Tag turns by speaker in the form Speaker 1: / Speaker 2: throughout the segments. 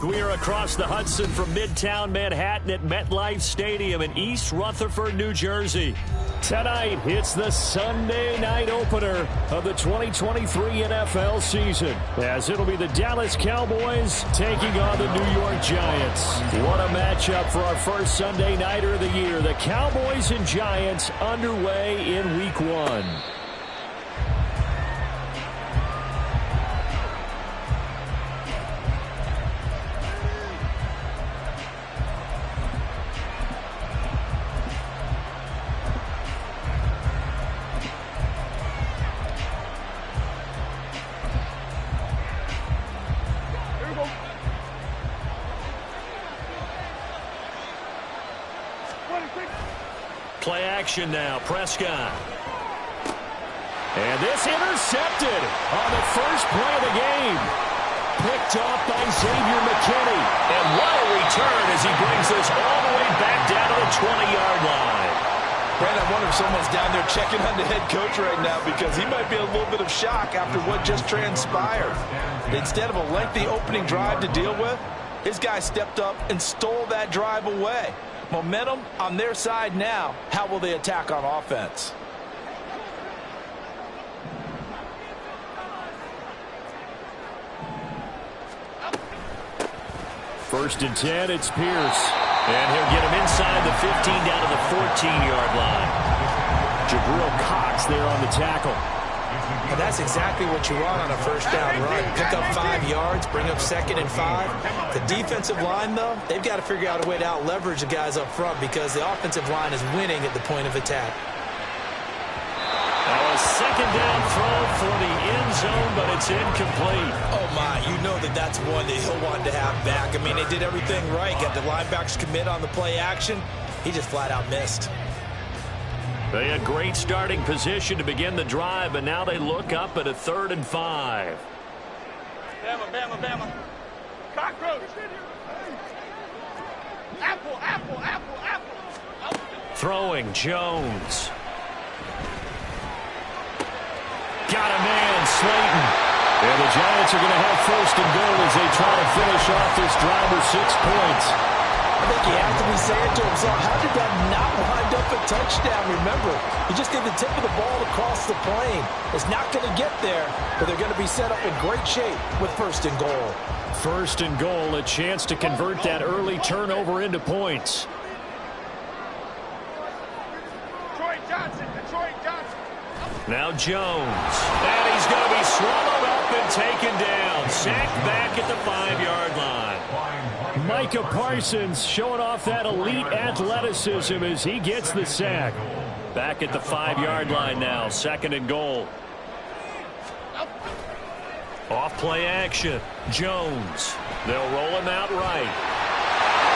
Speaker 1: We are across the Hudson from Midtown Manhattan at MetLife Stadium in East Rutherford, New Jersey. Tonight, it's the Sunday night opener of the 2023 NFL season, as it'll be the Dallas Cowboys taking on the New York Giants. What a matchup for our first Sunday nighter of the year. The Cowboys and Giants underway in Week 1. Play action now, Prescott. And this intercepted on the first play of the game. Picked off by Xavier McKinney. And what a return as he brings this all the way back down to the 20-yard line.
Speaker 2: Brandon, I wonder if someone's down there checking on the head coach right now, because he might be in a little bit of shock after what just transpired. Instead of a lengthy opening drive to deal with, his guy stepped up and stole that drive away. Momentum on their side now. How will they attack on offense?
Speaker 1: First and 10, it's Pierce. And he'll get him inside the 15 down to the 14-yard line. Jabril Cox there on the tackle.
Speaker 3: And that's exactly what you want on a first down run. Pick up 5 yards, bring up 2nd and 5. The defensive line, though, they've got to figure out a way to out-leverage the guys up front, because the offensive line is winning at the point of attack.
Speaker 1: Now a second down throw for the end zone, but it's incomplete.
Speaker 3: Oh, my. You know that's one that he'll want to have back. I mean, they did everything right. Got the linebackers commit on the play action. He just flat-out missed.
Speaker 1: They had great starting position to begin the drive, but now they look up at a 3rd and 5.
Speaker 4: Bama. Cockroach. Apple.
Speaker 1: Throwing, Jones. Got a man, Slayton. And the Giants are going to have 1st and goal as they try to finish off this drive with 6 points.
Speaker 3: I think he has to be saying to himself, how did that not wind up a touchdown? Remember, you just get the tip of the ball across the plane. It's not going to get there, but they're going to be set up in great shape with 1st and goal.
Speaker 1: 1st and goal, a chance to convert that early turnover into points.
Speaker 4: Detroit Johnson.
Speaker 1: Now Jones. And he's going to be swallowed up and taken down. Sacked back at the 5-yard line. Micah Parsons showing off that elite athleticism as he gets the sack. Back at the 5-yard line now. 2nd and goal. Off play action. Jones. They'll roll him out right.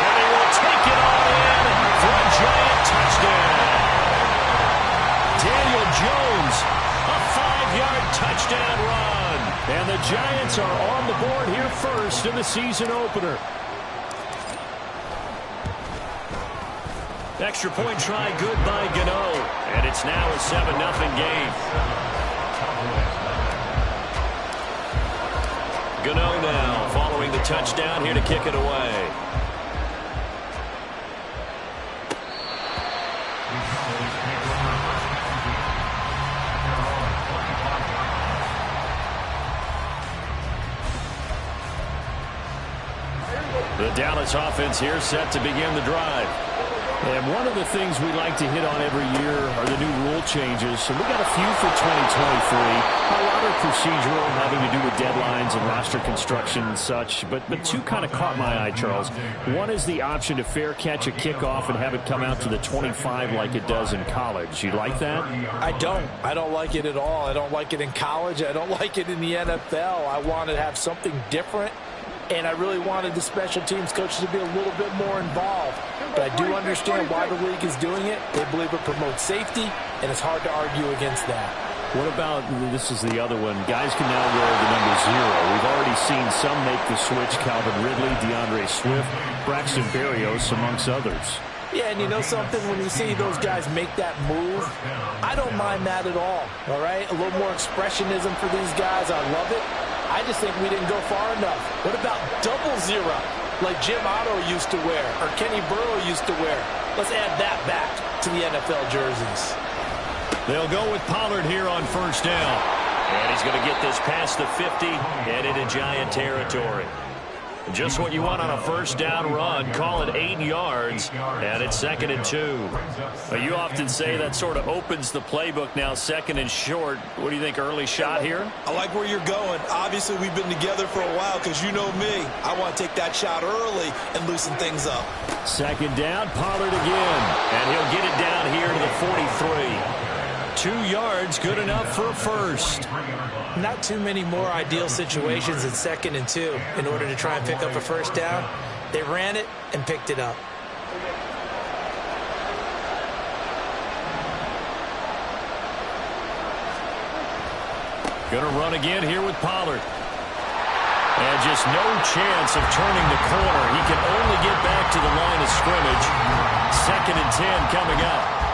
Speaker 1: And he will take it all in for a Giant touchdown. Daniel Jones, a 5-yard touchdown run. And the Giants are on the board here first in the season opener. Extra point try good by Gano. And it's now a 7-0 game. Gano now following the touchdown here to kick it away. The Dallas offense here set to begin the drive. And one of the things we like to hit on every year are the new rule changes. And we got a few for 2023. A lot are procedural, having to do with deadlines and roster construction and such. But 2 kind of caught my eye, Charles. One is the option to fair catch a kickoff and have it come out to the 25 like it does in college. You like that?
Speaker 3: I don't. I don't like it at all. I don't like it in college. I don't like it in the NFL. I want to have something different. And I really wanted the special teams coaches to be a little bit more involved. But I do understand why the league is doing it. They believe it promotes safety, and it's hard to argue against that.
Speaker 1: What about, this is the other one, guys can now wear the number 0. We've already seen some make the switch. Calvin Ridley, DeAndre Swift, Braxton Berrios, amongst others.
Speaker 3: Yeah, and you know something? When you see those guys make that move, I don't mind that at all right? A little more expressionism for these guys. I love it. I just think we didn't go far enough. What about double zero, like Jim Otto used to wear or Kenny Burrow used to wear? Let's add that back to the NFL jerseys.
Speaker 1: They'll go with Pollard here on first down. And he's going to get this past the 50 and into Giant territory. Just what you want on a first down run. Call it 8 yards, and it's 2nd and 2. You often say that sort of opens the playbook now, 2nd and short. What do you think, early shot here?
Speaker 2: I like where you're going. Obviously, we've been together for a while because you know me. I want to take that shot early and loosen things up.
Speaker 1: 2nd down, Pollard again, and he'll get it down here to the 43. 2 yards, good enough for a first.
Speaker 3: Not too many more ideal situations in 2nd and 2 in order to try and pick up a first down. They ran it and picked it up.
Speaker 1: Going to run again here with Pollard. And just no chance of turning the corner. He can only get back to the line of scrimmage. 2nd and 10 coming up.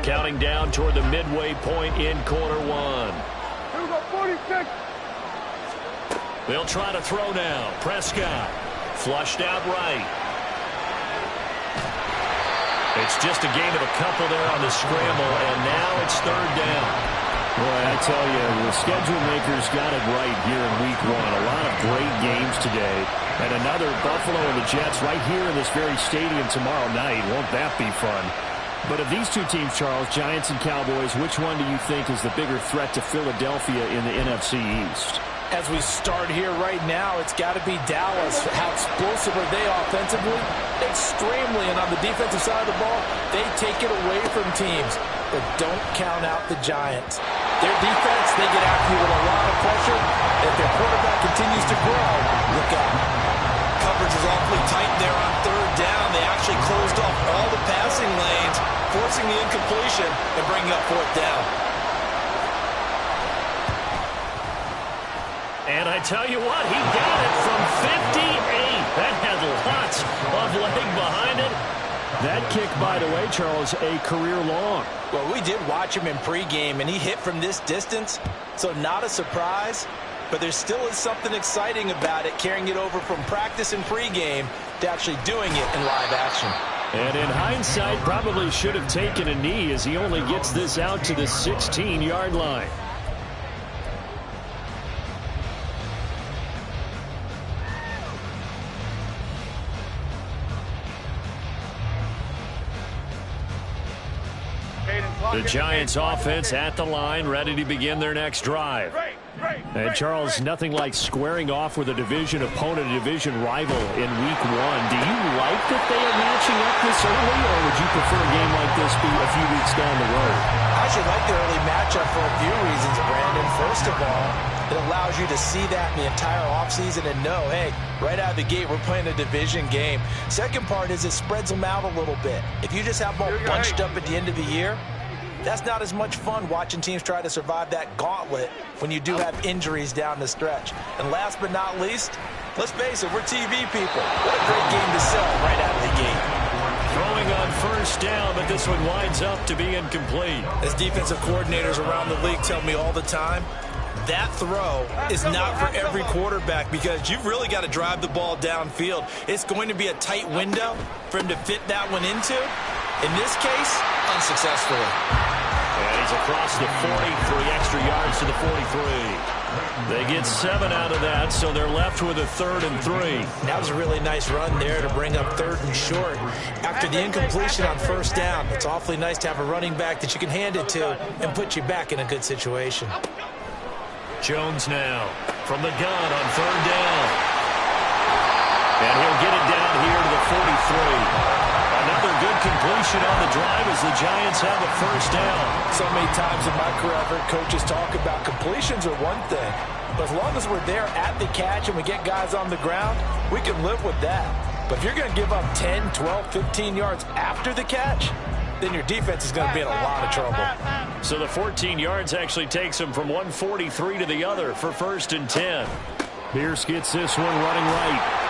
Speaker 1: Counting down toward the midway point in quarter one.
Speaker 4: 46.
Speaker 1: They'll try to throw now. Prescott flushed out right. It's just a gain of a couple there on the scramble, and now it's 3rd down. Boy, I tell you, the schedule makers got it right here in week 1. A lot of great games today. And another Buffalo and the Jets right here in this very stadium tomorrow night. Won't that be fun? But of these two teams, Charles, Giants and Cowboys, which one do you think is the bigger threat to Philadelphia in the NFC East?
Speaker 3: As we start here right now, it's got to be Dallas. How explosive are they offensively? Extremely. And on the defensive side of the ball, they take it away from teams. But don't count out the Giants. Their defense, they get after you with a lot of pressure. If their quarterback continues to grow, look out.
Speaker 2: Coverage is awfully tight there on 3rd down. They actually closed off all the passing lanes, forcing the incompletion and bringing up 4th down.
Speaker 1: And I tell you what, he got it from 58. That had lots of leg behind it. That kick, by the way, Charles, a career long.
Speaker 3: Well, we did watch him in pregame, and he hit from this distance, so not a surprise. But there still is something exciting about it, carrying it over from practice and pregame to actually doing it in live action.
Speaker 1: And in hindsight, probably should have taken a knee as he only gets this out to the 16-yard line. The Giants offense at the line, ready to begin their next drive. And Charles, nothing like squaring off with a division opponent, a division rival in week 1. Do you like that they are matching up this early, or would you prefer a game like this be a few weeks down the road?
Speaker 3: I actually like the early matchup for a few reasons, Brandon. First of all, it allows you to see that in the entire offseason and know, hey, right out of the gate, we're playing a division game. Second part is it spreads them out a little bit. If you just have them all bunched up at the end of the year, that's not as much fun watching teams try to survive that gauntlet when you do have injuries down the stretch. And last but not least, let's face it, we're TV people. What a great game to sell right out of the gate.
Speaker 1: Throwing on first down, but this one winds up to be incomplete.
Speaker 3: As defensive coordinators around the league tell me all the time, that throw is not for every quarterback because you've really got to drive the ball downfield. It's going to be a tight window for him to fit that one into. In this case, unsuccessfully.
Speaker 1: And he's across the 40, 3 extra yards to the 43. They get 7 out of that, so they're left with a 3rd and 3.
Speaker 3: That was a really nice run there to bring up 3rd and short. After the incompletion on 1st down, it's awfully nice to have a running back that you can hand it to and put you back in a good situation.
Speaker 1: Jones now from the gun on 3rd down. And he'll get it down here to the 43. Another good completion on the drive as the Giants have a 1st down.
Speaker 3: So many times in my career, I've heard coaches talk about completions are one thing. But as long as we're there at the catch and we get guys on the ground, we can live with that. But if you're going to give up 10, 12, 15 yards after the catch, then your defense is going to be in a lot of trouble.
Speaker 1: So the 14 yards actually takes him from 143 to the other for 1st and 10. Pierce gets this one running right.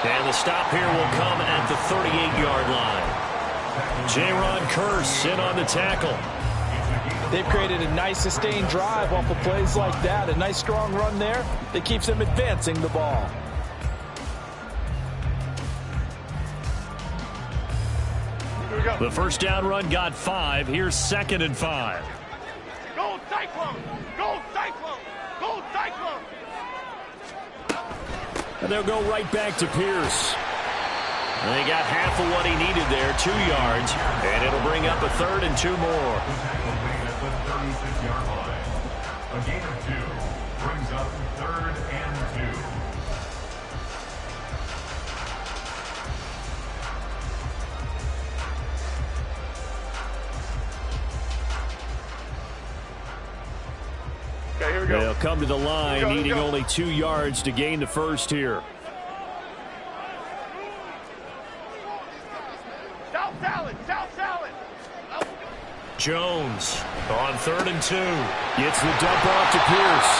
Speaker 1: And the stop here will come at the 38-yard line. J-Ron Curse in on the tackle.
Speaker 3: They've created a nice sustained drive off of plays like that. A nice strong run there that keeps them advancing the ball.
Speaker 1: The 1st down run got 5. Here's 2nd and 5.
Speaker 4: Go Cyclone! Go Cyclone! Go Cyclone!
Speaker 1: And they'll go right back to Pierce. And they got half of what he needed there, 2 yards. And it'll bring up a 3rd and 2 more.
Speaker 5: A gain of 2 brings up 3rd and 2.
Speaker 4: Okay, here we go.
Speaker 1: They'll come to the line, needing only 2 yards to gain the 1st here.
Speaker 4: South salad! South salad!
Speaker 1: Jones on 3rd and 2. Gets the dump off to Pierce.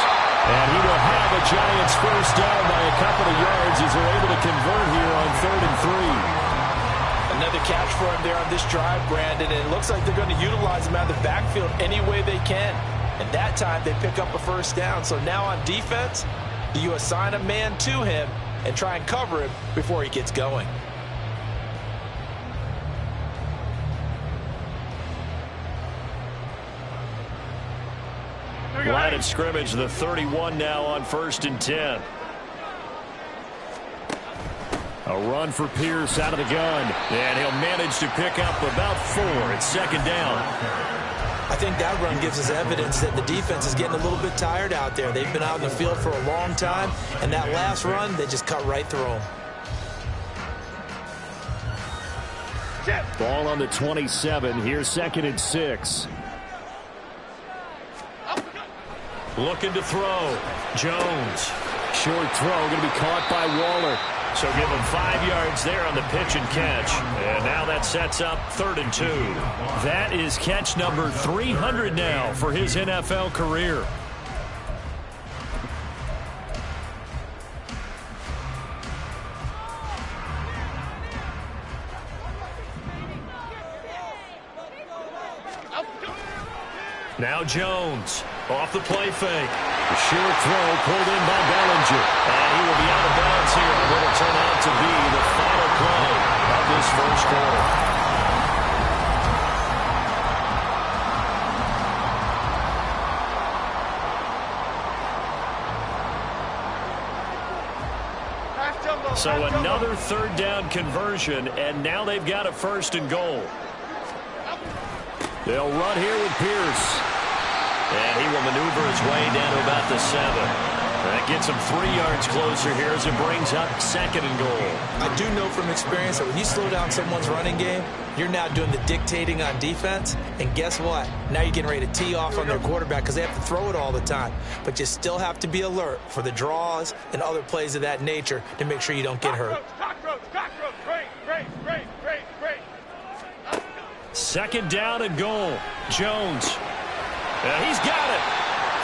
Speaker 1: And he will have a Giants 1st down by a couple of yards as they're able to convert here on 3rd and 3.
Speaker 3: Another catch for him there on this drive, Brandon. And it looks like they're going to utilize him out of the backfield any way they can. And that time they pick up a 1st down. So now on defense, you assign a man to him and try and cover him before he gets going.
Speaker 1: Line of scrimmage, the 31 now on 1st and 10. A run for Pierce out of the gun. And he'll manage to pick up about 4. It's 2nd down.
Speaker 3: I think that run gives us evidence that the defense is getting a little bit tired out there. They've been out in the field for a long time, and that last run, they just cut right through them.
Speaker 1: Ball on the 27. Here's 2nd and 6. Looking to throw. Jones. Short throw going to be caught by Waller. So give him 5 yards there on the pitch and catch. And now that sets up 3rd and 2. That is catch number 300 now for his NFL career. Now Jones off the play fake. The short throw pulled in by Bellinger. And he will be out of bounds here on what will turn out to be the final play of this 1st quarter. So another 3rd down conversion, and now they've got a 1st and goal. They'll run here with Pierce. And he will maneuver his way down to about the 7. That gets him 3 yards closer here as it brings up 2nd and goal.
Speaker 3: I do know from experience that when you slow down someone's running game, you're now doing the dictating on defense. And guess what? Now you're getting ready to tee off on their quarterback because they have to throw it all the time. But you still have to be alert for the draws and other plays of that nature to make sure you don't get hurt.
Speaker 4: Cockroach, great.
Speaker 1: 2nd down and goal. Jones. He's got it.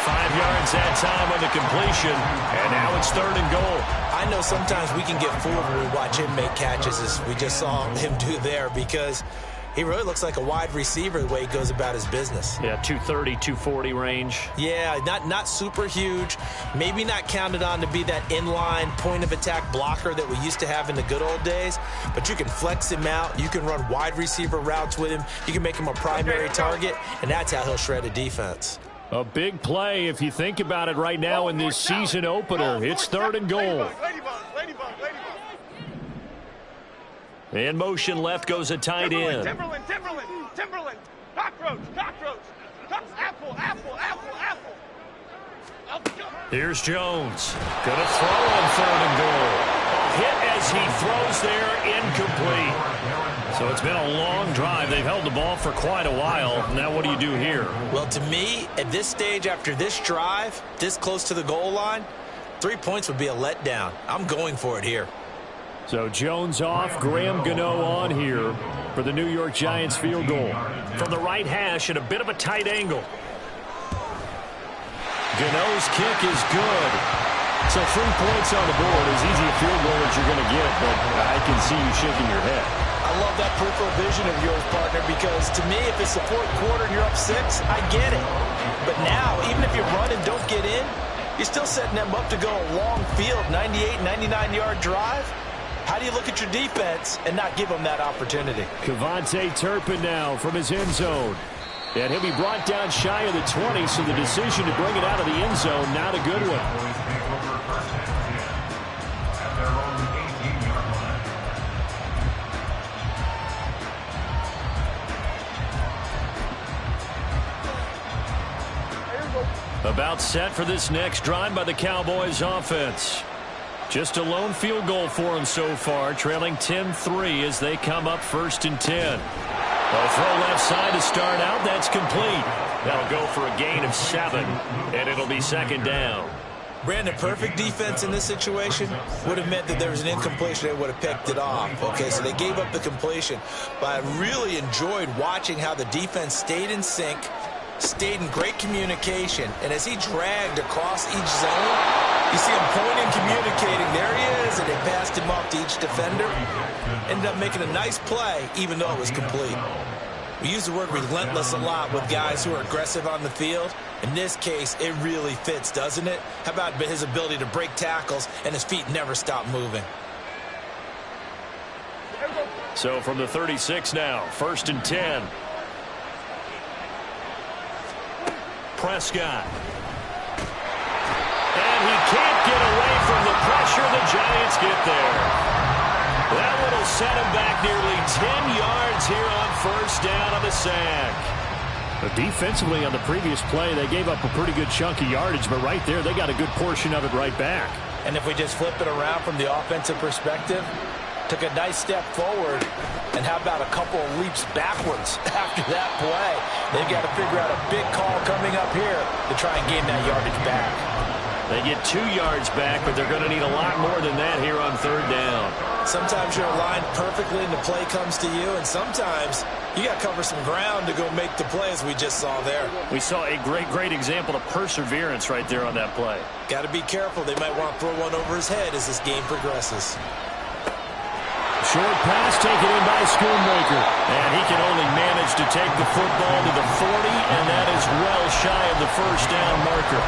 Speaker 1: 5 yards that time on the completion. And now it's 3rd and goal.
Speaker 3: I know sometimes we can get fooled when we watch him make catches, as we just saw him do there, because He really looks like a wide receiver the way he goes about his business.
Speaker 1: Yeah, 230, 240 range.
Speaker 3: Yeah, not super huge. Maybe not counted on to be that inline point-of-attack blocker that we used to have in the good old days. But you can flex him out. You can run wide receiver routes with him. You can make him a primary target, and that's how he'll shred a defense.
Speaker 1: A big play if you think about it right now in this season opener. It's 3rd and goal.
Speaker 4: Ladybug.
Speaker 1: In motion left goes a tight end.
Speaker 4: Timberland. Cockroach. Apple.
Speaker 1: Here's Jones. Gonna throw on 3rd and goal. A hit as he throws there, incomplete. So it's been a long drive. They've held the ball for quite a while. Now what do you do here?
Speaker 3: Well, to me, at this stage after this drive, this close to the goal line, 3 points would be a letdown. I'm going for it here.
Speaker 1: So Jones off, Graham Gano on here for the New York Giants field goal. From the right hash at a bit of a tight angle. Gano's kick is good. So 3 points on the board, as easy a field goal as you're going to get, but I can see you shaking your head.
Speaker 3: I love that peripheral vision of yours, partner, because to me, if it's the 4th quarter and you're up 6, I get it. But now, even if you run and don't get in, you're still setting them up to go a long field, 98, 99-yard drive. How do you look at your defense and not give them that opportunity?
Speaker 1: Kevontae Turpin now from his end zone. And he'll be brought down shy of the 20, so the decision to bring it out of the end zone, not a good one. About set for this next drive by the Cowboys offense. Just a lone field goal for them so far, trailing 10-3 as they come up 1st and 10. They'll throw left side to start out. That's complete. That'll go for a gain of 7, and it'll be 2nd down.
Speaker 3: Brandon, perfect defense in this situation would have meant that there was an incompletion. They would have picked it off. Okay, so they gave up the completion. But I really enjoyed watching how the defense stayed in sync, stayed in great communication, and as he dragged across each zone, you see him pointing, communicating. There he is, and they passed him off to each defender. Ended up making a nice play, even though it was complete. We use the word relentless a lot with guys who are aggressive on the field. In this case, it really fits, doesn't it? How about his ability to break tackles and his feet never stop moving?
Speaker 1: So from the 36 now, 1st and 10. Prescott. And he can't get away from the pressure. The Giants get there. That one will set him back nearly 10 yards here on 1st down on the sack. But defensively on the previous play, they gave up a pretty good chunk of yardage, but right there, they got a good portion of it right back.
Speaker 3: And if we just flip it around from the offensive perspective, took a nice step forward, and how about a couple of leaps backwards after that play? They've got to figure out a big call coming up here to try and gain that yardage back.
Speaker 1: They get 2 yards back, but they're going to need a lot more than that here on 3rd down.
Speaker 3: Sometimes you're aligned perfectly and the play comes to you, and sometimes you got to cover some ground to go make the play, as we just saw there.
Speaker 1: We saw a great example of perseverance right there on that play.
Speaker 3: Got to be careful. They might want to throw one over his head as this game progresses.
Speaker 1: Short pass taken in by Schoonmaker. And he can only manage to take the football to the 40, and that is well shy of the 1st down marker.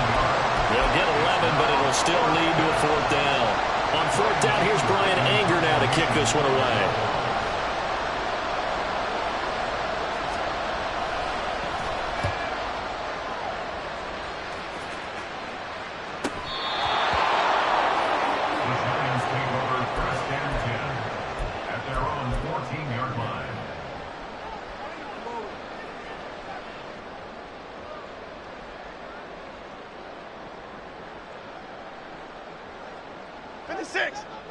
Speaker 1: They'll get 11, but it'll still lead to a 4th down. On 4th down, here's Brian Anger now to kick this one away.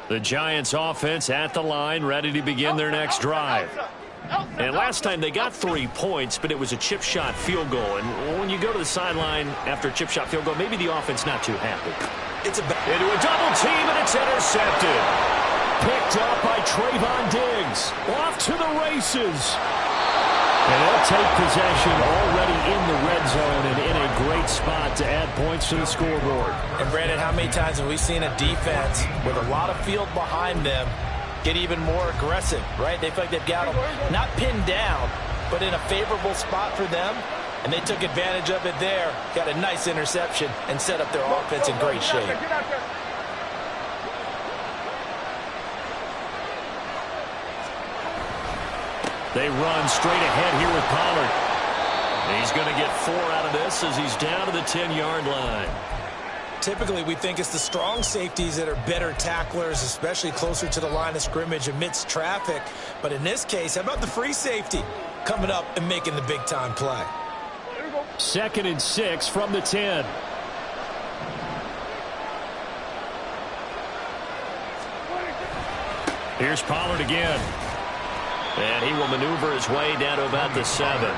Speaker 1: The Giants offense at the line, ready to begin their next drive. And last time they got 3 points, but it was a chip shot field goal. And when you go to the sideline after a chip shot field goal, maybe the offense not too happy.
Speaker 3: It's into
Speaker 1: a double team, and it's intercepted. Picked up by Trayvon Diggs. Off to the races. And they'll take possession already in the red zone and in a great spot to add points to the scoreboard.
Speaker 3: And, Brandon, how many times have we seen a defense with a lot of field behind them get even more aggressive, right? They feel like they've got them not pinned down, but in a favorable spot for them, and they took advantage of it there. Got a nice interception and set up their offense in great shape.
Speaker 1: They run straight ahead here with Pollard. He's going to get 4 out of this as he's down to the 10-yard line.
Speaker 3: Typically, we think it's the strong safeties that are better tacklers, especially closer to the line of scrimmage amidst traffic. But in this case, how about the free safety coming up and making the big-time play?
Speaker 1: 2nd and 6 from the 10. Here's Pollard again. And he will maneuver his way down to about the 7.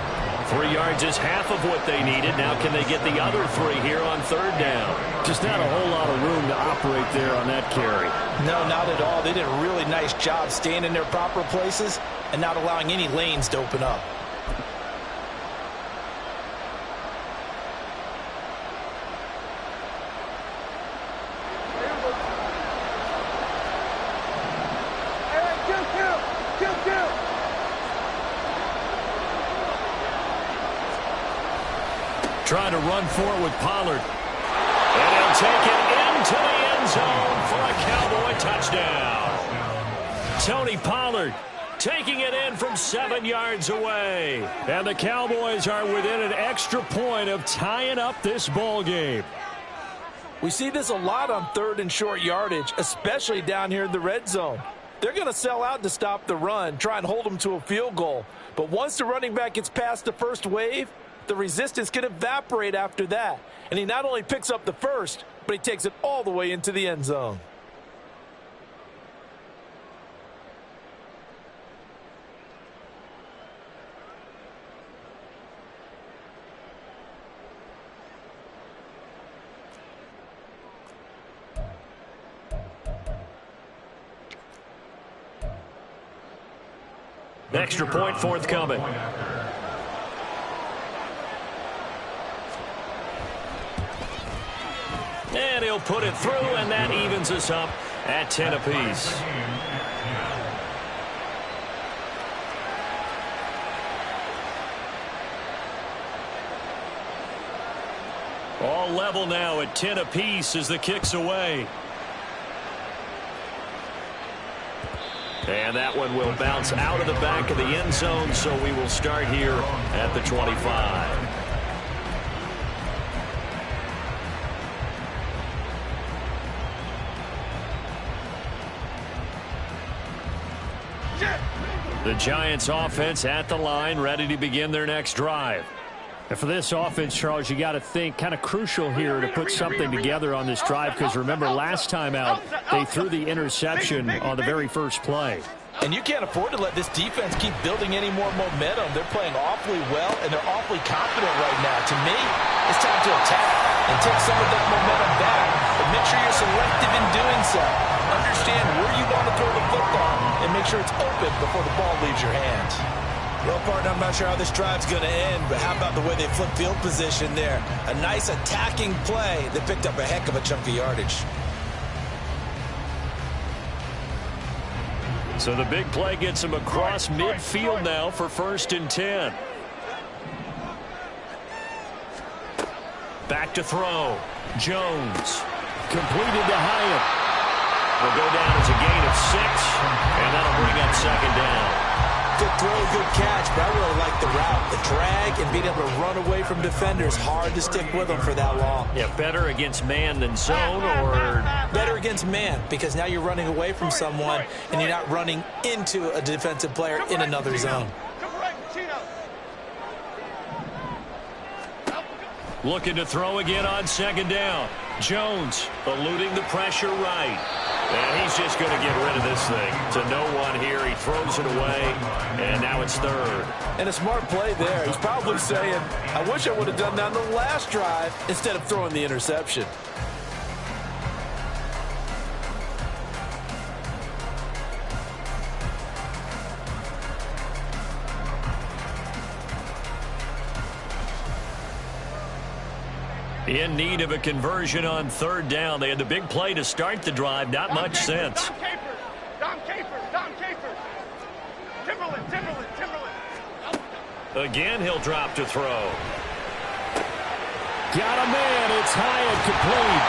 Speaker 1: 3 yards is half of what they needed. Now can they get the other 3 here on 3rd down? Just not a whole lot of room to operate there on that carry.
Speaker 3: No, not at all. They did a really nice job staying in their proper places and not allowing any lanes to open up.
Speaker 1: Trying to run for it with Pollard. And he'll take it into the end zone for a Cowboy touchdown. Tony Pollard taking it in from 7 yards away. And the Cowboys are within an extra point of tying up this ball game.
Speaker 3: We see this a lot on 3rd and short yardage, especially down here in the red zone. They're going to sell out to stop the run, try and hold them to a field goal. But once the running back gets past the first wave, the resistance can evaporate after that. And he not only picks up the first, but he takes it all the way into the end zone.
Speaker 1: Extra point forthcoming. And he'll put it through, and that evens us up at 10 apiece. All level now at 10 apiece as the kick's away. And that one will bounce out of the back of the end zone, so we will start here at the 25. The Giants offense at the line, ready to begin their next drive. And for this offense, Charles, you got to think kind of crucial here to put something together on this drive, because remember last time out they threw the interception on the very first play.
Speaker 3: And you can't afford to let this defense keep building any more momentum. They're playing awfully well, and they're awfully confident right now. To me, it's time to attack and take some of that momentum back, but make sure you're selective in doing so. Understand where you want to throw the football and make sure it's open before the ball leaves your hands. Well, partner, I'm not sure how this drive's going to end, but how about the way they flip field position there? A nice attacking play that picked up a heck of a chunk of yardage.
Speaker 1: So the big play gets him across midfield now for 1st and 10. Back to throw. Jones. Completed to Hyatt. Will go down as a gain of 6, and that'll bring up 2nd down.
Speaker 3: Good throw, good catch, but I really like the route. The drag and being able to run away from defenders. Hard to stick with them for that long.
Speaker 1: Yeah, better against man than zone, or?
Speaker 3: Better against man, because now you're running away from someone and you're not running into a defensive player in another zone.
Speaker 1: Looking to throw again on 2nd down. Jones eluding the pressure right. And he's just going to get rid of this thing to no one here. He throws it away, and now it's 3rd.
Speaker 3: And a smart play there. He's probably saying, I wish I would have done that on the last drive instead of throwing the interception.
Speaker 1: In need of a conversion on 3rd down. They had the big play to start the drive. Not much sense.
Speaker 4: Dom Capers.
Speaker 1: Again, he'll drop to throw. Got a man. It's high and complete.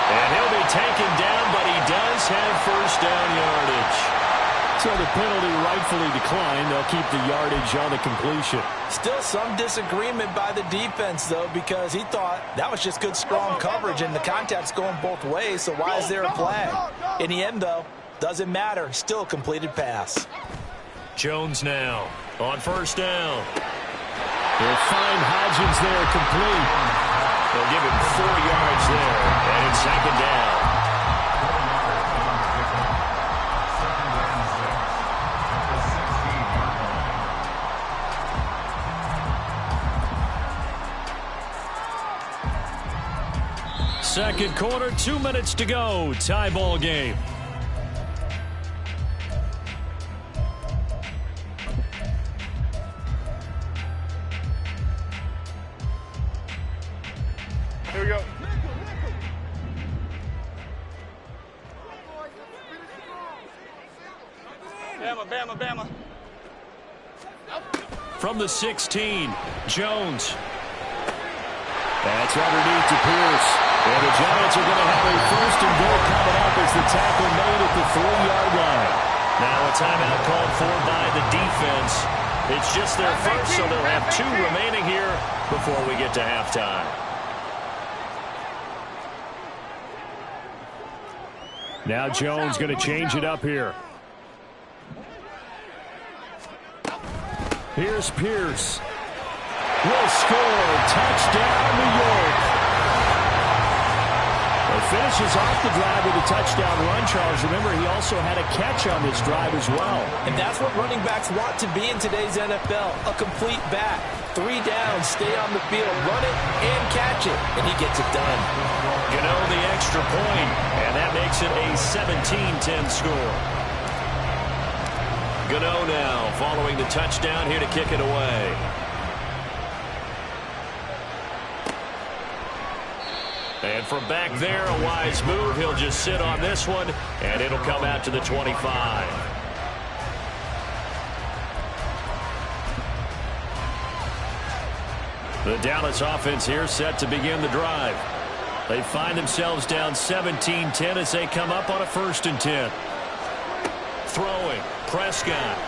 Speaker 1: And he'll be taken down, but he does have first down yardage. So the penalty rightfully declined. They'll keep the yardage on the completion.
Speaker 3: Still some disagreement by the defense, though, because he thought that was just good, strong coverage, and the contact's going both ways, so why is there a flag? In the end, though, doesn't matter. Still a completed pass.
Speaker 1: Jones now on first down. They'll find Hodgins there complete. They'll give him 4 yards there, and it's second down. Second quarter, 2 minutes to go. Tie ball game.
Speaker 4: Here we go. Bama, Bama.
Speaker 1: From the 16, Jones. That's underneath to Pierce. And the Giants are going to have a first and goal coming up as the tackle made at the 3-yard line. Now a timeout called for by the defense. It's just their first, so they'll have 2 remaining here before we get to halftime. Now Jones going to change it up here. Here's Pierce. Will score. Touchdown, New York. Finishes off the drive with a touchdown run, Charles. Remember, he also had a catch on this drive as well.
Speaker 3: And that's what running backs want to be in today's NFL, a complete back. 3 downs, stay on the field, run it, and catch it, and he gets it done.
Speaker 1: You know, the extra point, and that makes it a 17-10 score. Gano now following the touchdown here to kick it away. And from back there, a wise move. He'll just sit on this one, and it'll come out to the 25. The Dallas offense here set to begin the drive. They find themselves down 17-10 as they come up on a 1st and 10. Throwing, Prescott.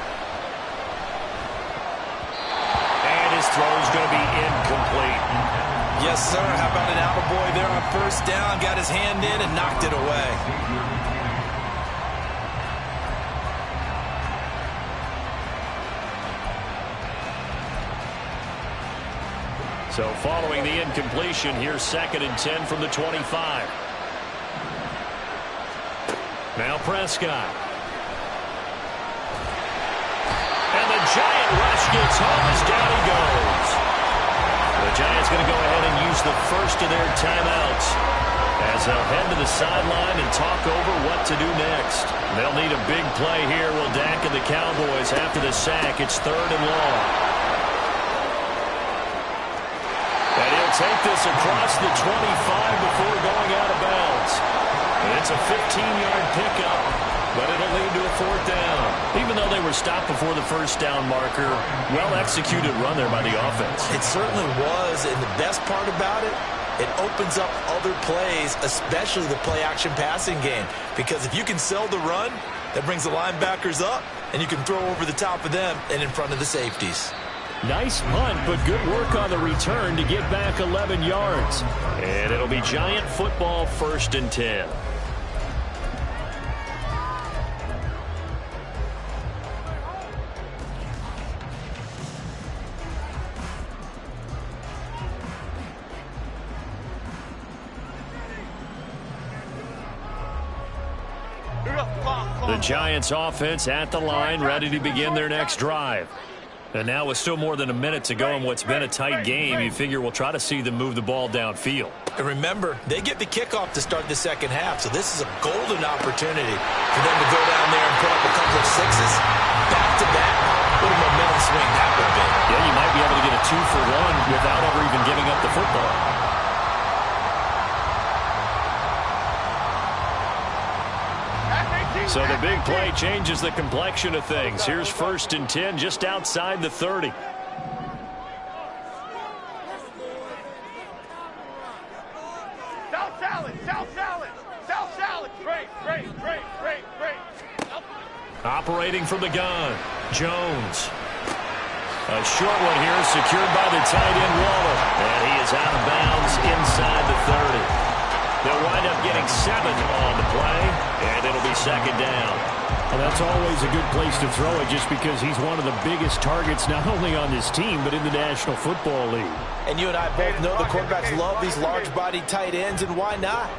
Speaker 1: And his throw's going to be incomplete.
Speaker 2: Yes, sir. How about an attaboy there on first down? Got his hand in and knocked it away.
Speaker 1: So following the incompletion, here's 2nd and 10 from the 25. Now Prescott. And the Giant rush gets home as down he goes. The Giants going to go ahead and use the first of their timeouts as they'll head to the sideline and talk over what to do next. They'll need a big play here. Will Dak and the Cowboys after the sack. It's 3rd and long. And he'll take this across the 25 before going out of bounds. And it's a 15-yard pickup, but it'll lead to a 4th down. Even though they were stopped before the first down marker, well-executed run there by the offense.
Speaker 3: It certainly was, and the best part about it, it opens up other plays, especially the play-action passing game. Because if you can sell the run, that brings the linebackers up, and you can throw over the top of them and in front of the safeties.
Speaker 1: Nice punt, but good work on the return to get back 11 yards. And it'll be Giant football 1st and 10. The Giants offense at the line, ready to begin their next drive. And now with still more than a minute to go in what's been a tight game, you figure we'll try to see them move the ball downfield.
Speaker 3: And remember, they get the kickoff to start the second half, so this is a golden opportunity for them to go down there and put up a couple of sixes back-to-back. What a momentum swing that would be.
Speaker 1: Yeah, you might be able to get a 2-for-1 without ever even giving up the football. So the big play changes the complexion of things. Here's 1st and 10 just outside the 30. Operating from the gun, Jones. A short one here, secured by the tight end Waller. And he is out of bounds inside the 30. They'll wind up getting 7 on the play, and it'll be second down.
Speaker 6: Well, that's always a good place to throw it just because he's one of the biggest targets not only on this team but in the National Football League.
Speaker 3: And you and I both know the quarterbacks love these large-bodied tight ends, and why not?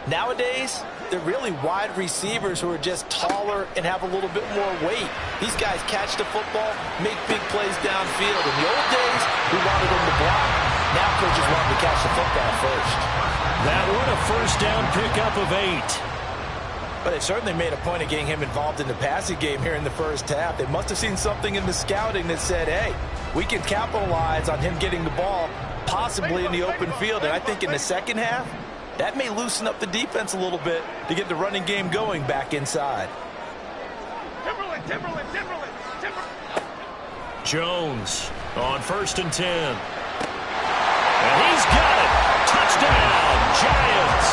Speaker 3: Nowadays, they're really wide receivers who are just taller and have a little bit more weight. These guys catch the football, make big plays downfield. In the old days, we wanted them to block. Now coaches want them to catch the football first.
Speaker 1: That one, a first down pickup of 8.
Speaker 3: But they certainly made a point of getting him involved in the passing game here in the first half. They must have seen something in the scouting that said, hey, we can capitalize on him getting the ball, possibly in the open field. And I think in the second half, that may loosen up the defense a little bit to get the running game going back inside.
Speaker 4: Timberland.
Speaker 1: Jones on 1st and 10. And he's got it. Touchdown, Giants.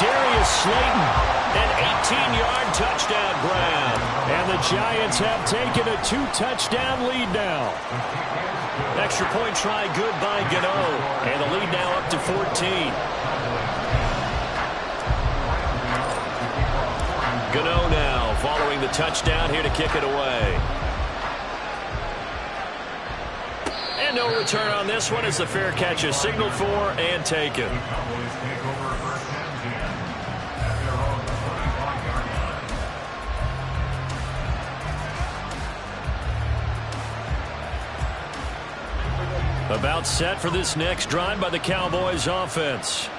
Speaker 1: Darius Slayton, an 18-yard touchdown grab. And the Giants have taken a 2-touchdown lead now. Extra point try good by Gano. And the lead now up to 14. Gano now following the touchdown here to kick it away. And no return on this one as the fair catch is signaled for and taken. About set for this next drive by the Cowboys offense.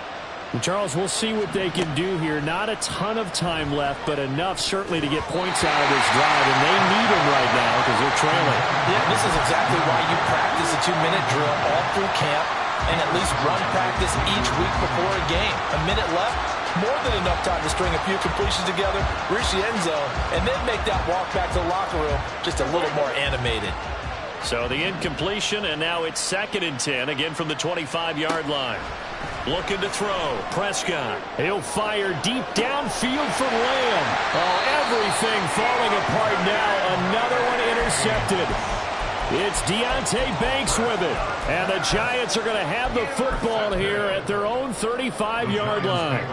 Speaker 6: And Charles, we'll see what they can do here. Not a ton of time left, but enough certainly to get points out of this drive, and they need them right now because they're trailing.
Speaker 3: Yeah, this is exactly why you practice a 2-minute drill all through camp and at least run practice each week before a game. A minute left, more than enough time to string a few completions together, reach the end zone, and then make that walk back to the locker room just a little more animated.
Speaker 1: So the incompletion, and now it's 2nd and 10, again from the 25-yard line. Looking to throw. Prescott. He'll fire deep downfield for Lamb. Oh, everything falling apart now. Another one intercepted. It's Deonte Banks with it. And the Giants are going to have the football here at their own 35-yard line.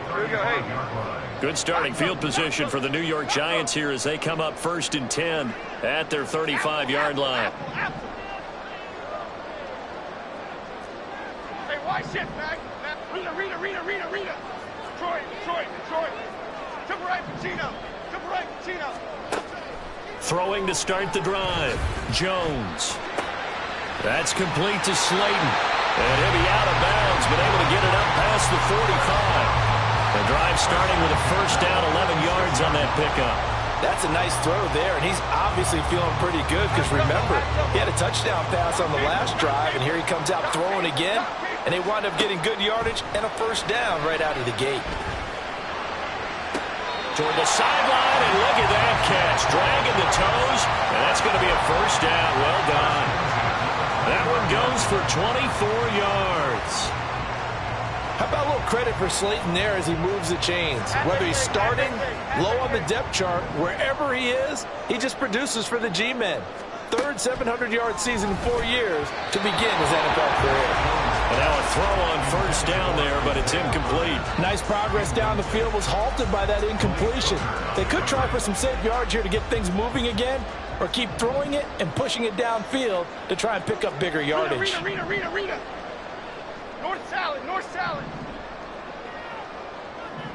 Speaker 4: Here we go, hey.
Speaker 1: Good starting field position for the New York Giants here as they come up 1st and 10 at their 35-yard line.
Speaker 4: Hey, why shit, man? Rita. Detroit. Pacino.
Speaker 1: Throwing to start the drive. Jones. That's complete to Slayton. And he'll be out of bounds, but able to get it up past the 45. The drive starting with a first down, 11 yards on that pickup.
Speaker 3: That's a nice throw there, and he's obviously feeling pretty good because, remember, he had a touchdown pass on the last drive, and here he comes out throwing again, and they wind up getting good yardage and a first down right out of the gate.
Speaker 1: Toward the sideline, and look at that catch. Dragging the toes, and that's going to be a first down. Well done. That one goes for 24 yards.
Speaker 3: How about a little credit for Slayton there as he moves the chains? Whether he's starting, low on the depth chart, wherever he is, he just produces for the G-men. 3rd 700-yard season in 4 years to begin his NFL career.
Speaker 1: And now a throw on first down there, but it's incomplete.
Speaker 3: Nice progress down the field was halted by that incompletion. They could try for some safe yards here to get things moving again, or keep throwing it and pushing it downfield to try and pick up bigger yardage.
Speaker 4: Rita. North salad.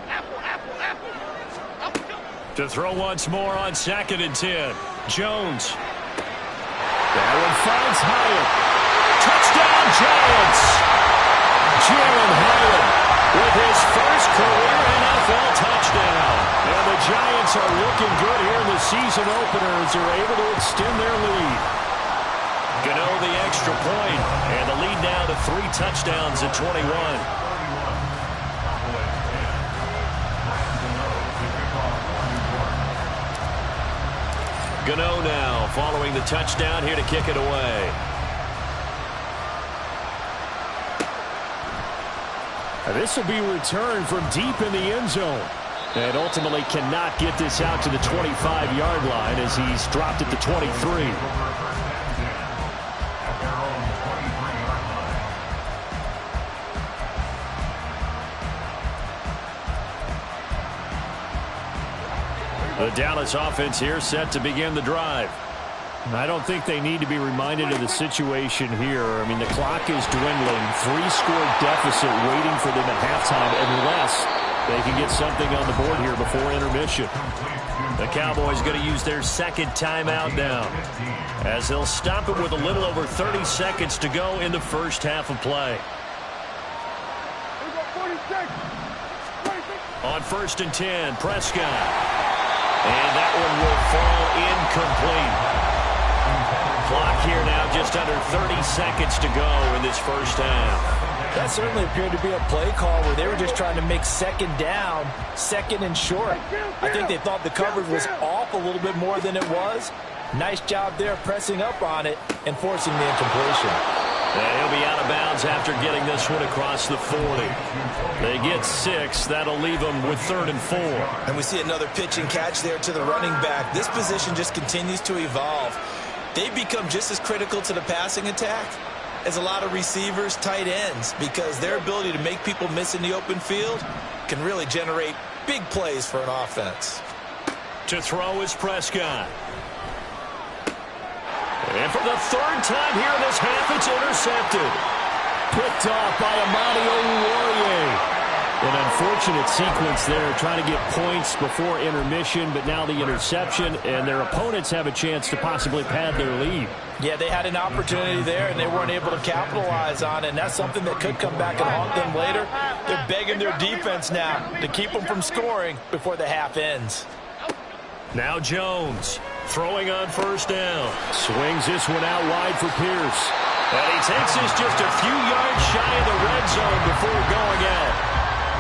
Speaker 4: Apple.
Speaker 1: To throw once more on 2nd and 10. Jones. That one finds Hyatt. Touchdown, Giants. Jalen Hyatt with his first career NFL touchdown. And the Giants are looking good here in the season opener as they're able to extend their lead. Gano the extra point, and the lead now to 3 touchdowns at 21. Gano now following the touchdown here to kick it away. This will be returned from deep in the end zone. And ultimately cannot get this out to the 25-yard line as he's dropped at the 23. The Dallas offense here set to begin the drive. I don't think they need to be reminded of the situation here. I mean, the clock is dwindling. 3-score deficit waiting for them at halftime unless they can get something on the board here before intermission. The Cowboys going to use their second timeout now as they'll stop it with a little over 30 seconds to go in the first half of play. On 1st and 10, Prescott. And that one will fall incomplete. Clock here now just under 30 seconds to go in this first half.
Speaker 3: That certainly appeared to be a play call where they were just trying to make second down, second and short. I think they thought the coverage was off a little bit more than it was. Nice job there pressing up on it and forcing the incompletion.
Speaker 1: And he'll be out of bounds after getting this one across the 40. They get 6. That'll leave them with 3rd and 4.
Speaker 2: And we see another pitch and catch there to the running back. This position just continues to evolve. They've become just as critical to the passing attack as a lot of receivers, tight ends, because their ability to make people miss in the open field can really generate big plays for an offense.
Speaker 1: To throw is Prescott. And for the 3rd time here in this half, it's intercepted. Picked off by Amani Oruwariye. An unfortunate sequence there, trying to get points before intermission, but now the interception, and their opponents have a chance to possibly pad their lead.
Speaker 3: Yeah, they had an opportunity there, and they weren't able to capitalize on it, and that's something that could come back and haunt them later. They're begging their defense now to keep them from scoring before the half ends.
Speaker 1: Now Jones, throwing on 1st down. Swings this one out wide for Pierce. And he takes this just a few yards shy of the red zone before going out.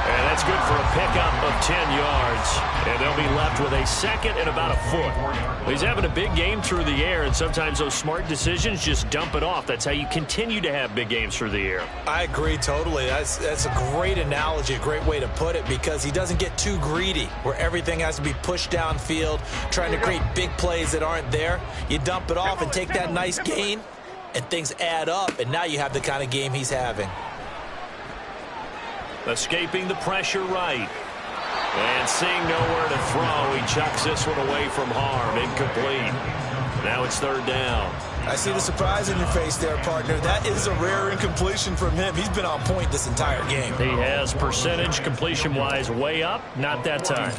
Speaker 1: And that's good for a pickup of 10 yards. And they'll be left with a 2nd and about a foot. He's having a big game through the air, and sometimes those smart decisions just dump it off. That's how you continue to have big games through the air.
Speaker 3: I agree totally. That's a great analogy, a great way to put it, because he doesn't get too greedy where everything has to be pushed downfield, trying to create big plays that aren't there. You dump it off and take that nice gain, and things add up, and now you have the kind of game he's having.
Speaker 1: Escaping the pressure right. And seeing nowhere to throw, he chucks this one away from harm. Incomplete. Now it's 3rd down.
Speaker 2: I see the surprise in your face there, partner. That is a rare incompletion from him. He's been on point this entire game.
Speaker 1: He has percentage completion-wise way up. Not that time.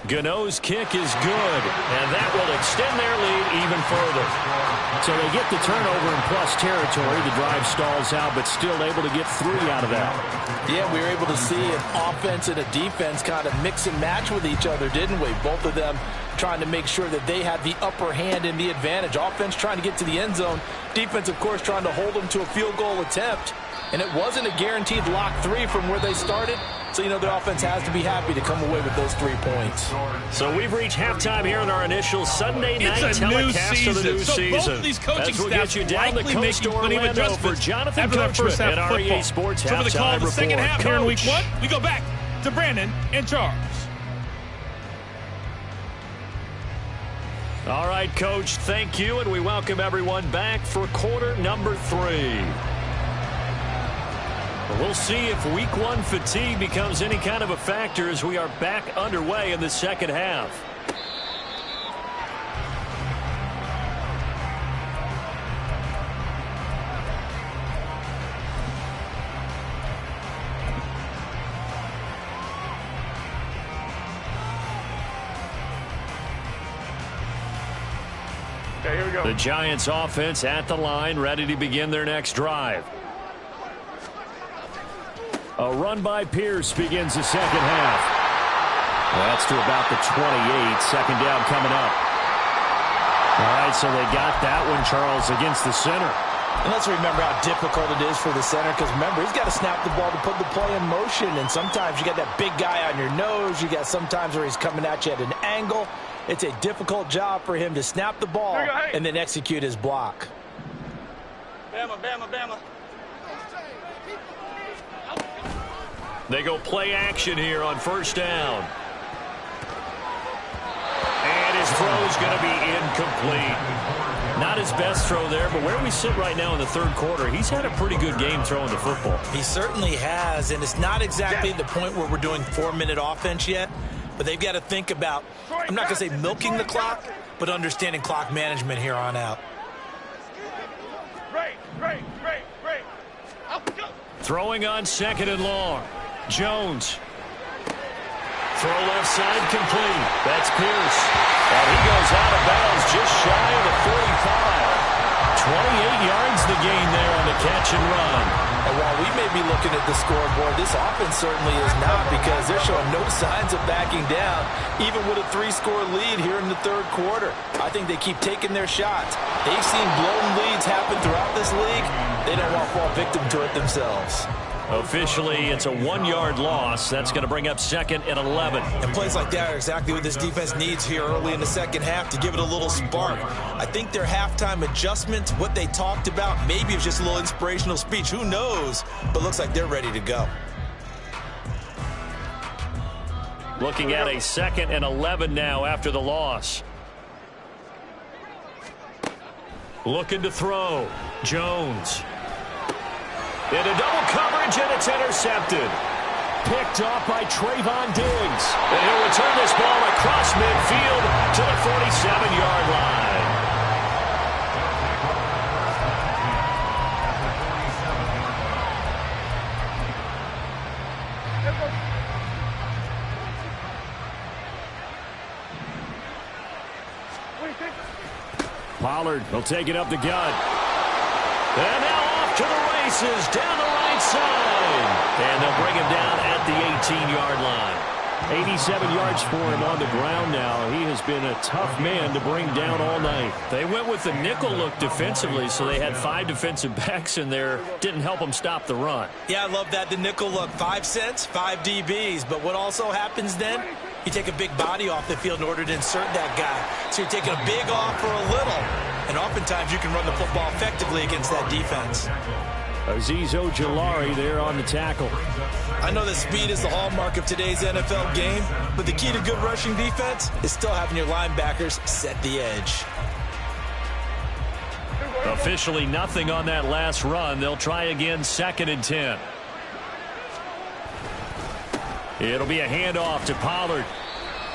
Speaker 1: Gano's kick is good, and that will extend their lead even further. So they get the turnover in plus territory. The drive stalls out, but still able to get 3 out of that.
Speaker 3: Yeah, we were able to see an offense and a defense kind of mix and match with each other, didn't we? Both of them trying to make sure that they had the upper hand and the advantage. Offense trying to get to the end zone. Defense, of course, trying to hold them to a field goal attempt. And it wasn't a guaranteed lock 3 from where they started. So, the offense has to be happy to come away with those 3 points.
Speaker 1: So we've reached halftime here in our initial Sunday night telecast of the new season.
Speaker 7: Both of these coaching
Speaker 1: we'll get you down the coast to
Speaker 7: plenty of
Speaker 1: Orlando for
Speaker 7: adjustments
Speaker 1: Jonathan
Speaker 7: after that first half
Speaker 1: at REA Sports
Speaker 7: So for the call of the
Speaker 1: Halftime
Speaker 7: second
Speaker 1: Report.
Speaker 7: half here in week 1, we go back to Brandon and Charles.
Speaker 1: All right, Coach, thank you, and we welcome everyone back for quarter number 3. We'll see if week 1 fatigue becomes any kind of a factor as we are back underway in the second half.
Speaker 4: Okay, here we go.
Speaker 1: The Giants offense at the line, ready to begin their next drive. A run by Pierce begins the second half. That's to about the 28. Second down coming up. All right, so they got that one, Charles, against the center.
Speaker 3: And let's remember how difficult it is for the center, because remember, he's got to snap the ball to put the play in motion, and sometimes you got that big guy on your nose. You got sometimes where he's coming at you at an angle. It's a difficult job for him to snap the ball and then execute his block.
Speaker 4: Bama, Bama, Bama.
Speaker 1: They go play action here on first down. And his throw is going to be incomplete. Not his best throw there, but where we sit right now in the third quarter, he's had a pretty good game throwing the football.
Speaker 3: He certainly has, and it's not exactly the point where we're doing 4-minute offense yet, but they've got to think about, I'm not going to say milking the clock, but understanding clock management here on out.
Speaker 4: Right.
Speaker 1: Throwing on second and long. Jones. Throw left side complete. That's Pierce. And he goes out of bounds just shy of the 45. 28 yards the gain there on the catch and run.
Speaker 3: And while we may be looking at the scoreboard, this offense certainly is not, because they're showing no signs of backing down, even with a 3-score lead here in the third quarter. I think they keep taking their shots. They've seen blown leads happen throughout this league. They don't want to fall victim to it themselves.
Speaker 1: Officially, it's a 1-yard loss. That's going to bring up second and 11.
Speaker 3: And plays like that are exactly what this defense needs here early in the second half to give it a little spark. I think their halftime adjustment, what they talked about, maybe it was just a little inspirational speech. Who knows? But looks like they're ready to go.
Speaker 1: Looking at a second and 11 now after the loss. Looking to throw. Jones. Into double coverage, and it's intercepted. Picked off by Trayvon Diggs. And he'll return this ball across midfield to the 47-yard line. Pollard will take it up the gut. And now off to the races down the right side. And they'll bring him down at the 18-yard line. 87 yards for him on the ground now. He has been a tough man to bring down all night. They went with the nickel look defensively, so they had 5 defensive backs in there. Didn't help them stop the run.
Speaker 3: Yeah, I love that, the nickel look. 5 cents, 5 DBs. But what also happens then? You take a big body off the field in order to insert that guy. So you're taking a big off for a little. And oftentimes you can run the football effectively against that defense.
Speaker 1: Azeez Ojulari there on the tackle.
Speaker 3: I know that speed is the hallmark of today's NFL game, but the key to good rushing defense is still having your linebackers set the edge.
Speaker 1: Officially nothing on that last run. They'll try again, second and 10. It'll be a handoff to Pollard.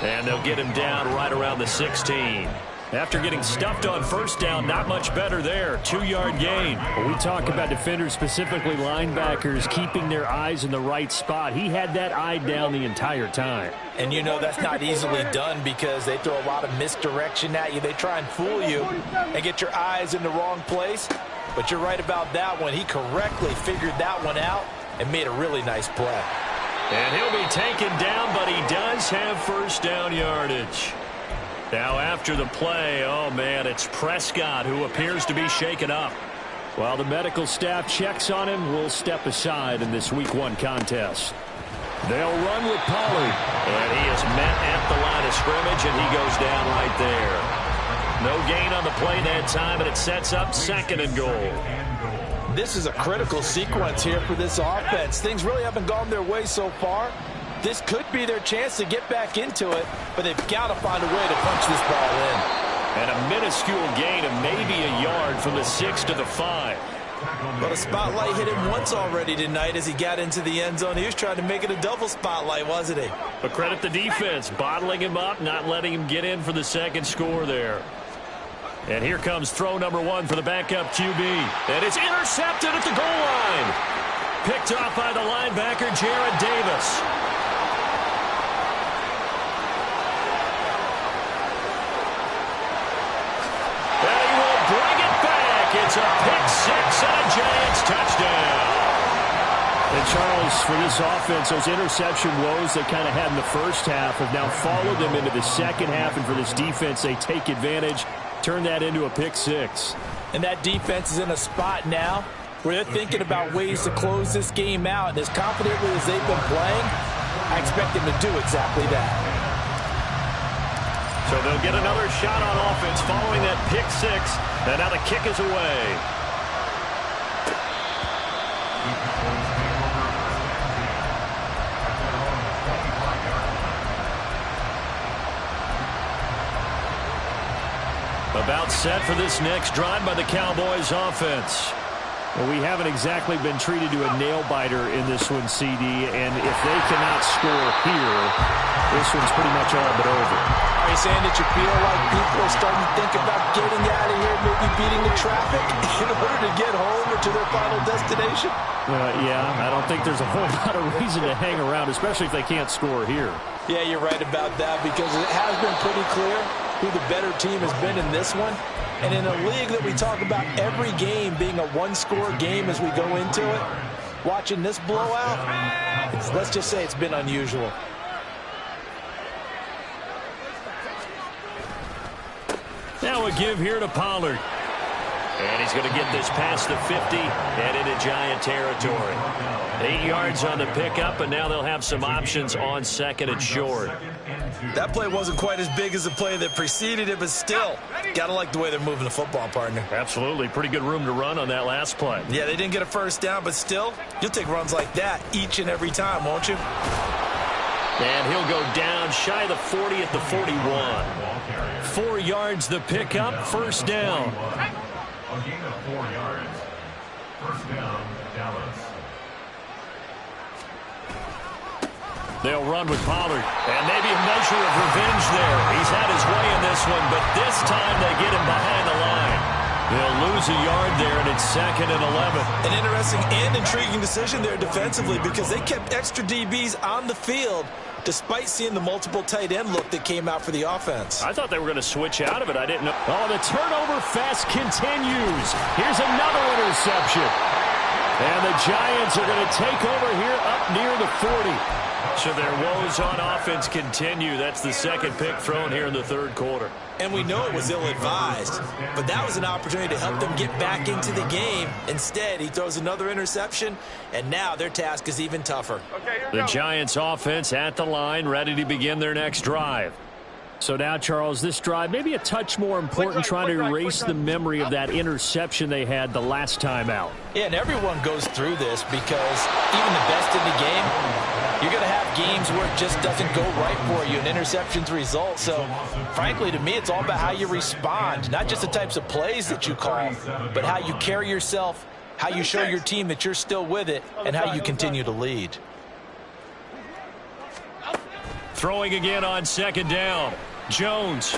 Speaker 1: And they'll get him down right around the 16. After getting stuffed on first down, not much better there. 2-yard gain.
Speaker 6: When we talk about defenders, specifically linebackers, keeping their eyes in the right spot, he had that eye down the entire time.
Speaker 3: And you know that's not easily done because they throw a lot of misdirection at you. They try and fool you and get your eyes in the wrong place. But you're right about that one. He correctly figured that one out and made a really nice play.
Speaker 1: And he'll be taken down, but he does have first down yardage. Now after the play, oh man, it's Prescott who appears to be shaken up.
Speaker 6: While the medical staff checks on him, we'll step aside in this Week 1 contest.
Speaker 1: They'll run with Pollard. And he is met at the line of scrimmage, and he goes down right there. No gain on the play that time, and it sets up second and goal.
Speaker 3: This is a critical sequence here for this offense. Things really haven't gone their way so far. This could be their chance to get back into it, but they've got to find a way to punch this ball in.
Speaker 1: And a minuscule gain of maybe a yard from the 6 to the 5.
Speaker 3: But a spotlight hit him once already tonight as he got into the end zone. He was trying to make it a double spotlight, wasn't he?
Speaker 1: But credit the defense, bottling him up, not letting him get in for the second score there. And here comes throw number 1 for the backup QB. And it's intercepted at the goal line. Picked off by the linebacker, Jared Davis. And he will bring it back. It's a pick 6 and a Giants touchdown.
Speaker 6: And Charles, for this offense, those interception woes they kind of had in the first half have now followed them into the second half. And for this defense, they take advantage, turn that into a pick 6.
Speaker 3: And that defense is in a spot now where they're thinking about ways to close this game out. And as confidently as they've been playing, I expect them to do exactly that.
Speaker 1: So they'll get another shot on offense following that pick 6. And now the kick is away. About set for this next drive by the Cowboys offense.
Speaker 6: Well, we haven't exactly been treated to a nail-biter in this one, CD, and if they cannot score here, this one's pretty much all but over.
Speaker 3: Are you saying that you feel like people are starting to think about getting out of here, maybe beating the traffic in order to get home or to their final destination?
Speaker 6: Yeah, I don't think there's a whole lot of reason to hang around, especially if they can't score here.
Speaker 3: Yeah, you're right about that because it has been pretty clear who the better team has been in this one. And in a league that we talk about every game being a one-score game as we go into it, watching this blowout, let's just say it's been unusual.
Speaker 1: Now a give here to Pollard. And he's going to get this past the 50 and into Giant territory. 8 yards on the pickup, and now they'll have some options on second and short.
Speaker 2: That play wasn't quite as big as the play that preceded it, but still, got to like the way they're moving the football, partner.
Speaker 1: Absolutely. Pretty good room to run on that last play.
Speaker 2: Yeah, they didn't get a first down, but still, you'll take runs like that each and every time, won't you?
Speaker 1: And he'll go down shy of the 40 at the 41. 4 yards the pickup, first down.
Speaker 5: A gain of 4 yards. First down, Dallas.
Speaker 1: They'll run with Pollard. And maybe a measure of revenge there. He's had his way in this one, but this time they get him behind the line. They'll lose a yard there, and it's second and 11.
Speaker 2: An interesting and intriguing decision there defensively because they kept extra DBs on the field despite seeing the multiple tight end look that came out for the offense.
Speaker 1: I thought they were going to switch out of it. I didn't know. Oh, the turnover fest continues. Here's another interception. And the Giants are going to take over here up near the 40. So their woes on offense continue. That's the second pick thrown here in the third quarter.
Speaker 2: And we know it was ill-advised, but that was an opportunity to help them get back into the game. Instead, he throws another interception, and now their task is even tougher.
Speaker 1: The Giants offense at the line, ready to begin their next drive.
Speaker 6: So now, Charles, this drive maybe a touch more important, trying to erase the memory of that interception they had the last time out.
Speaker 3: Yeah, and everyone goes through this because even the best in the game, you're going to have games where it just doesn't go right for you, and interceptions result. So, frankly, to me, it's all about how you respond, not just the types of plays that you call, but how you carry yourself, how you show your team that you're still with it, and how you continue to lead.
Speaker 1: Throwing again on second down. Jones.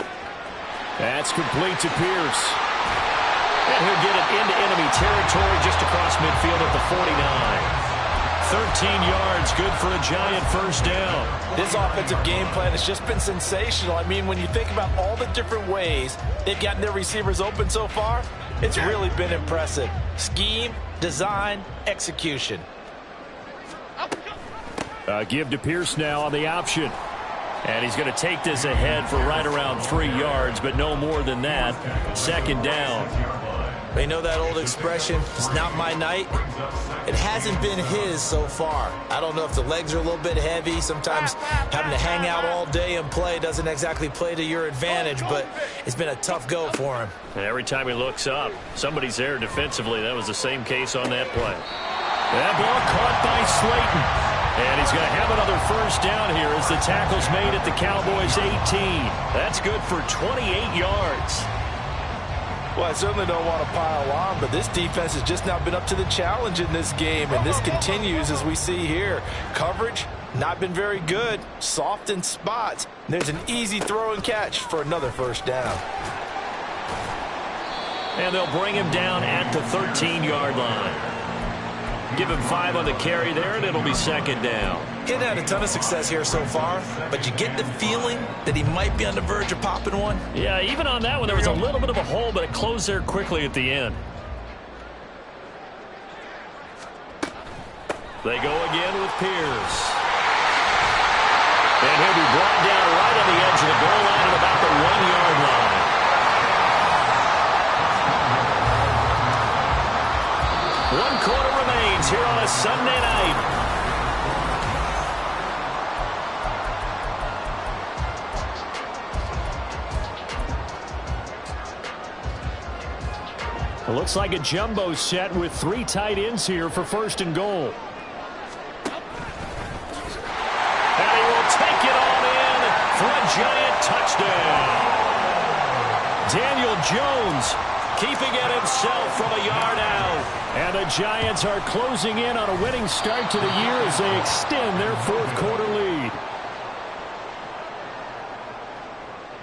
Speaker 1: That's complete to Pierce. And he'll get it into enemy territory just across midfield at the 49. 13 yards, good for a Giant first down.
Speaker 3: This offensive game plan has just been sensational. I mean, when you think about all the different ways they've gotten their receivers open so far, it's really been impressive. Scheme, design, execution.
Speaker 1: Give to Pierce now on the option. And he's going to take this ahead for right around 3 yards, but no more than that. Second down.
Speaker 2: They know that old expression, it's not my night. It hasn't been his so far. I don't know if the legs are a little bit heavy. Sometimes having to hang out all day and play doesn't exactly play to your advantage, but it's been a tough go for him.
Speaker 1: And every time he looks up, somebody's there defensively. That was the same case on that play. That ball caught by Slayton. And he's going to have another first down here as the tackle's made at the Cowboys' 18. That's good for 28 yards.
Speaker 3: Well, I certainly don't want to pile on, but this defense has just not been up to the challenge in this game, and this continues as we see here. Coverage, not been very good, soft in spots. There's an easy throw and catch for another first down.
Speaker 1: And they'll bring him down at the 13-yard line. Give him 5 on the carry there, and it'll be second down.
Speaker 2: He hadn't had a ton of success here so far, but you get the feeling that he might be on the verge of popping one.
Speaker 1: Yeah, even on that one, there was a little bit of a hole, but it closed there quickly at the end. They go again with Pierce. And he'll be brought down right on the edge of the goal line at about the 1-yard line. One quarter remains here on a Sunday night. It looks like a jumbo set with 3 tight ends here for first and goal. And he will take it on in for a Giant touchdown. Daniel Jones keeping it himself from a yard out. And the Giants are closing in on a winning start to the year as they extend their fourth quarter lead.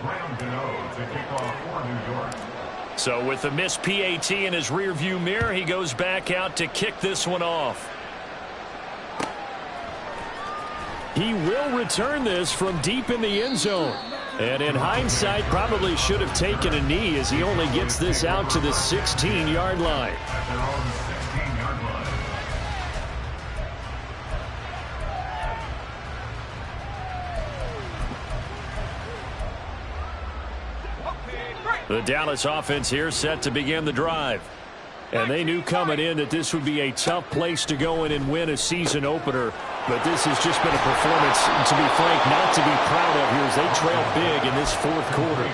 Speaker 5: Graham Gano to kick off for New York.
Speaker 1: So with the missed PAT in his rearview mirror, he goes back out to kick this one off. He will return this from deep in the end zone. And in hindsight, probably should have taken a knee as he only gets this out to the 16-yard line.
Speaker 5: At their own 16-yard line.
Speaker 1: The Dallas offense here set to begin the drive. And they knew coming in that this would be a tough place to go in and win a season opener. But this has just been a performance, to be frank, not to be proud of here as they trail big in this fourth quarter.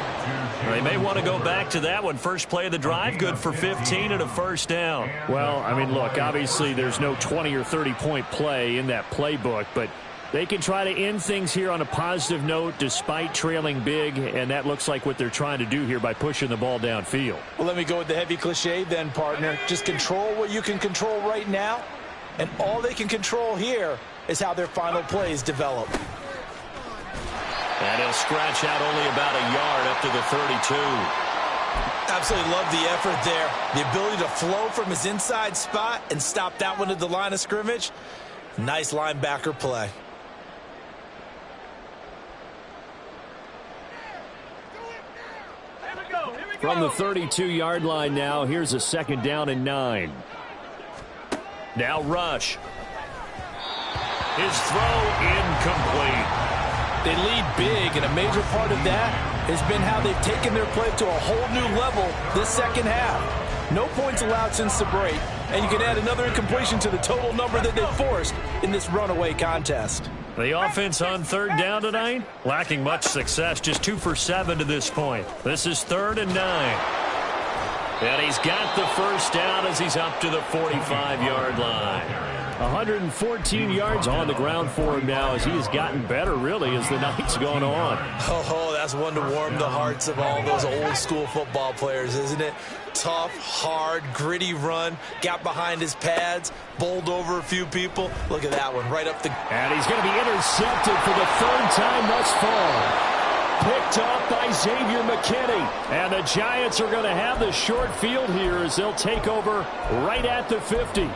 Speaker 1: They may want to go back to that one. First play of the drive, good for 15 and a first down.
Speaker 6: Well, I mean, look, obviously there's no 20 or 30-point play in that playbook, but they can try to end things here on a positive note despite trailing big, and that looks like what they're trying to do here by pushing the ball downfield.
Speaker 3: Well, let me go with the heavy cliche then, partner. Just control what you can control right now, and all they can control here is how their final plays develop.
Speaker 1: And he'll scratch out only about a yard up to the 32.
Speaker 3: Absolutely love the effort there. The ability to flow from his inside spot and stop that one at the line of scrimmage. Nice linebacker play.
Speaker 1: From the 32-yard line now, here's a 2nd down and 9. Now Rush. His throw incomplete.
Speaker 3: They lead big, and a major part of that has been how they've taken their play to a whole new level this second half. No points allowed since the break, and you can add another incompletion to the total number that they forced in this runaway contest.
Speaker 1: The offense on 3rd down tonight, lacking much success, just 2 for 7 to this point. This is 3rd and 9. And he's got the first down as he's up to the 45-yard line.
Speaker 6: 114 yards on the ground for him now as he has gotten better, really, as the night's gone on.
Speaker 3: Oh, that's one to warm the hearts of all those old-school football players, isn't it? Tough, hard, gritty run, got behind his pads, bowled over a few people. Look at that one, right up the...
Speaker 6: And he's going to be intercepted for the 3rd time thus far. Picked up by Xavier McKinney. And the Giants are going to have the short field here as they'll take over right at the 50.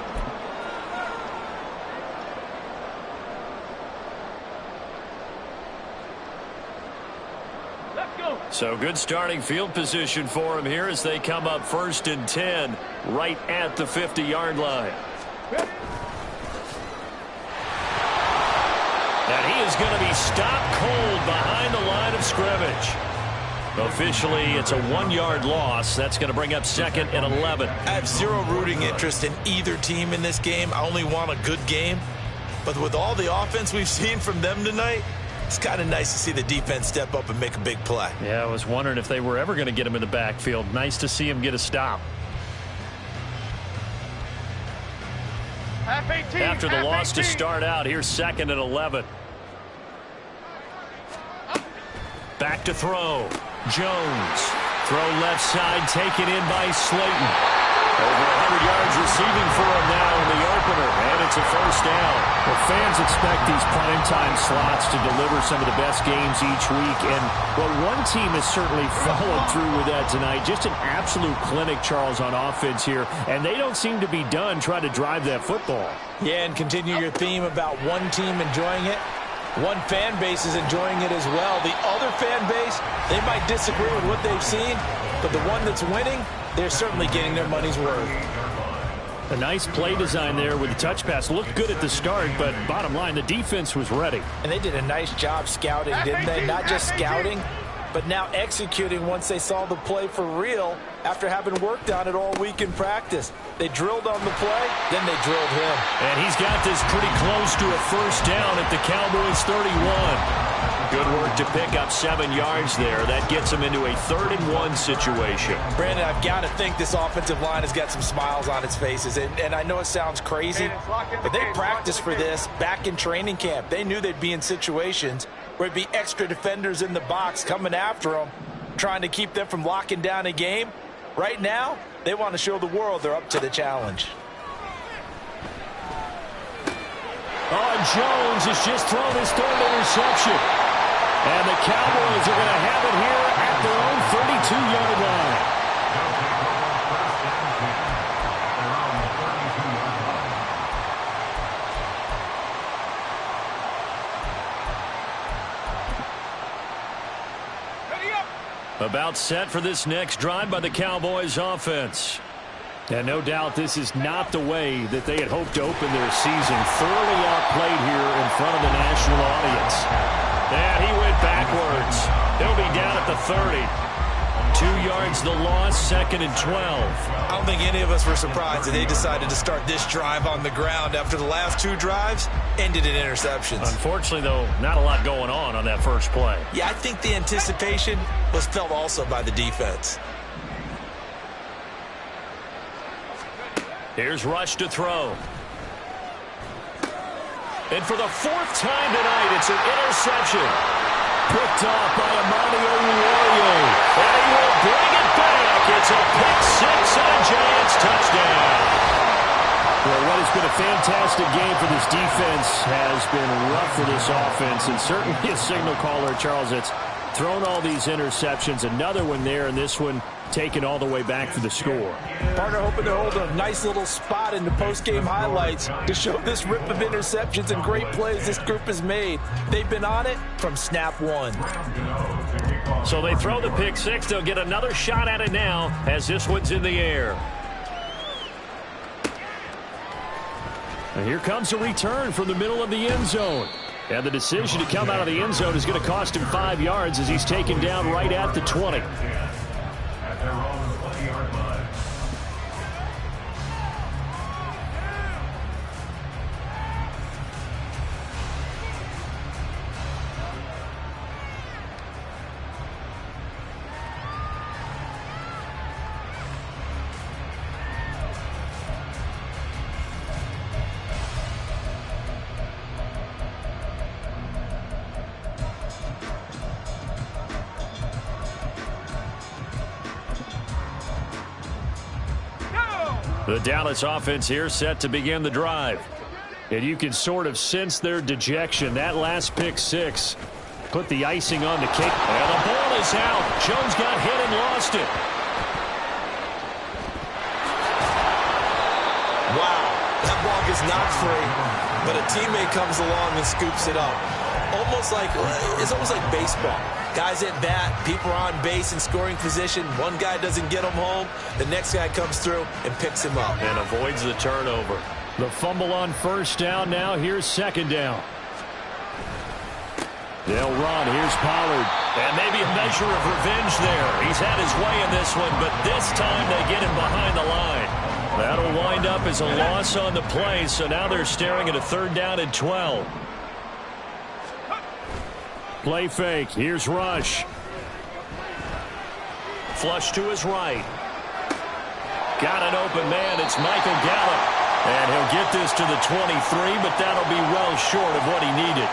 Speaker 1: So good starting field position for him here as they come up 1st and 10 right at the 50-yard line. And he is going to be stopped cold behind the line of scrimmage. Officially, it's a 1-yard loss. That's going to bring up 2nd and 11.
Speaker 3: I have zero rooting interest in either team in this game. I only want a good game. But with all the offense we've seen from them tonight, it's kind of nice to see the defense step up and make a big play.
Speaker 1: Yeah, I was wondering if they were ever going to get him in the backfield. Nice to see him get a stop.
Speaker 4: Half 18.
Speaker 1: After the
Speaker 4: half
Speaker 1: loss
Speaker 4: 18.
Speaker 1: to start out, here's 2nd and 11. Back to throw. Jones. Throw left side, taken in by Slayton. Over 100 yards receiving for him now in the opener, and it's a first down.
Speaker 6: Well, fans expect these primetime slots to deliver some of the best games each week, and well, one team has certainly followed through with that tonight. Just an absolute clinic, Charles, on offense here, and they don't seem to be done trying to drive that football.
Speaker 3: Yeah, and continue your theme about one team enjoying it. One fan base is enjoying it as well. The other fan base, they might disagree with what they've seen, but the one that's winning, they're certainly getting their money's worth.
Speaker 6: A nice play design there with the touch pass. Looked good at the start, but bottom line, the defense was ready.
Speaker 3: And they did a nice job scouting, didn't they? Not just scouting, but now executing once they saw the play for real after having worked on it all week in practice. They drilled on the play, then they drilled him.
Speaker 1: And he's got this pretty close to a first down at the Cowboys 31. Good work to pick up 7 yards there. That gets him into a 3rd and 1 situation.
Speaker 3: Brandon, I've got to think this offensive line has got some smiles on its faces. And I know it sounds crazy, but they practiced for this back in training camp. They knew they'd be in situations where it'd be extra defenders in the box coming after them. trying to keep them from locking down a game. Right now, they want to show the world they're up to the challenge.
Speaker 1: Jones has just thrown his third interception. And the Cowboys are going to have it here at their own 32-yard line. About set for this next drive by the Cowboys offense. And no doubt this is not the way that they had hoped to open their season. Thoroughly outplayed here in front of the national audience. And he went backwards. He'll be down at the 30. 2 yards the loss, 2nd and 12.
Speaker 2: I don't think any of us were surprised that they decided to start this drive on the ground after the last 2 drives ended in interceptions.
Speaker 1: Unfortunately, though, not a lot going on that first play.
Speaker 2: Yeah, I think the anticipation was felt also by the defense.
Speaker 1: Here's Rush to throw. And for the 4th time tonight, it's an interception. Picked off by Amani Oruwariye. And he will bring it back. It's a pick-6 and a Giants touchdown. Well, what has been a fantastic game for this defense has been rough for this offense. And certainly a signal caller, Charles, that's thrown all these interceptions. Another one there, and this one taken all the way back for the score.
Speaker 3: Partner hoping to hold a nice little spot in the post-game highlights to show this rip of interceptions and great plays this group has made. They've been on it from snap one.
Speaker 1: So they throw the pick-6. They'll get another shot at it now as this one's in the air. And here comes a return from the middle of the end zone. And the decision to come out of the end zone is going to cost him 5 yards as he's taken down right at the 20.
Speaker 5: At their own 20-yard line.
Speaker 1: The Dallas offense here set to begin the drive. And you can sort of sense their dejection. That last pick-6 put the icing on the cake. And the ball is out. Jones got hit and lost it.
Speaker 2: Wow, that ball gets knocked free, but a teammate comes along and scoops it up. It's almost like baseball. Guys at bat, people are on base in scoring position. One guy doesn't get him home. The next guy comes through and picks him up.
Speaker 1: And avoids the turnover. The fumble on first down now. Here's 2nd down. They'll run. Here's Pollard. And maybe a measure of revenge there. He's had his way in this one, but this time they get him behind the line. That'll wind up as a loss on the play, so now they're staring at a 3rd down and 12. Play fake. Here's Rush. Flush to his right. Got an open man. It's Michael Gallup. And he'll get this to the 23, but that'll be well short of what he needed.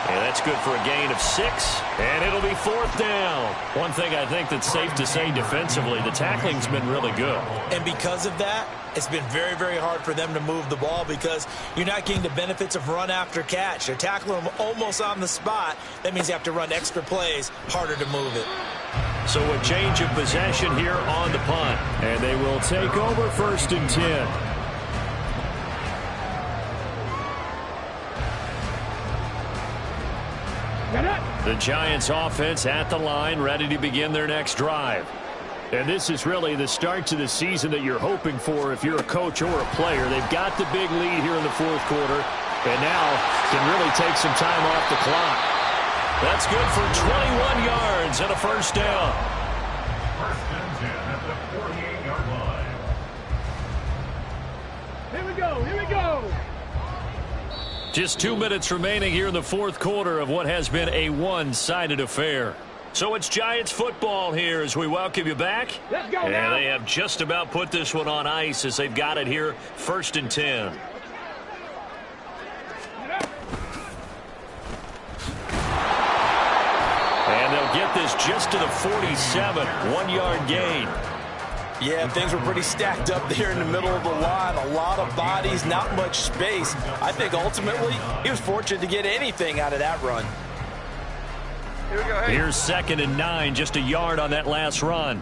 Speaker 1: And that's good for a gain of 6. And it'll be 4th down. One thing I think that's safe to say defensively, the tackling's been really good.
Speaker 2: And because of that, it's been very, very hard for them to move the ball because you're not getting the benefits of run after catch. They're tackling them almost on the spot. That means you have to run extra plays, harder to move it.
Speaker 1: So a change of possession here on the punt. And they will take over 1st and 10. The Giants offense at the line, ready to begin their next drive. And this is really the start to the season that you're hoping for if you're a coach or a player. They've got the big lead here in the 4th quarter, and now can really take some time off the clock. That's good for 21 yards and a 1st down.
Speaker 5: 1st and 10 at the 48-yard line.
Speaker 4: Here we go, here we go.
Speaker 1: Just 2 minutes remaining here in the 4th quarter of what has been a one-sided affair. So it's Giants football here as we welcome you back.
Speaker 4: Let's go
Speaker 1: and
Speaker 4: now.
Speaker 1: they have just about put this one on ice as they've got it here, 1st and 10. And they'll get this just to the 47, 1-yard gain.
Speaker 2: Yeah, things were pretty stacked up there in the middle of the line. A lot of bodies, not much space. I think ultimately he was fortunate to get anything out of that run.
Speaker 5: Here we go. Hey.
Speaker 1: Here's 2nd and 9, just a yard on that last run.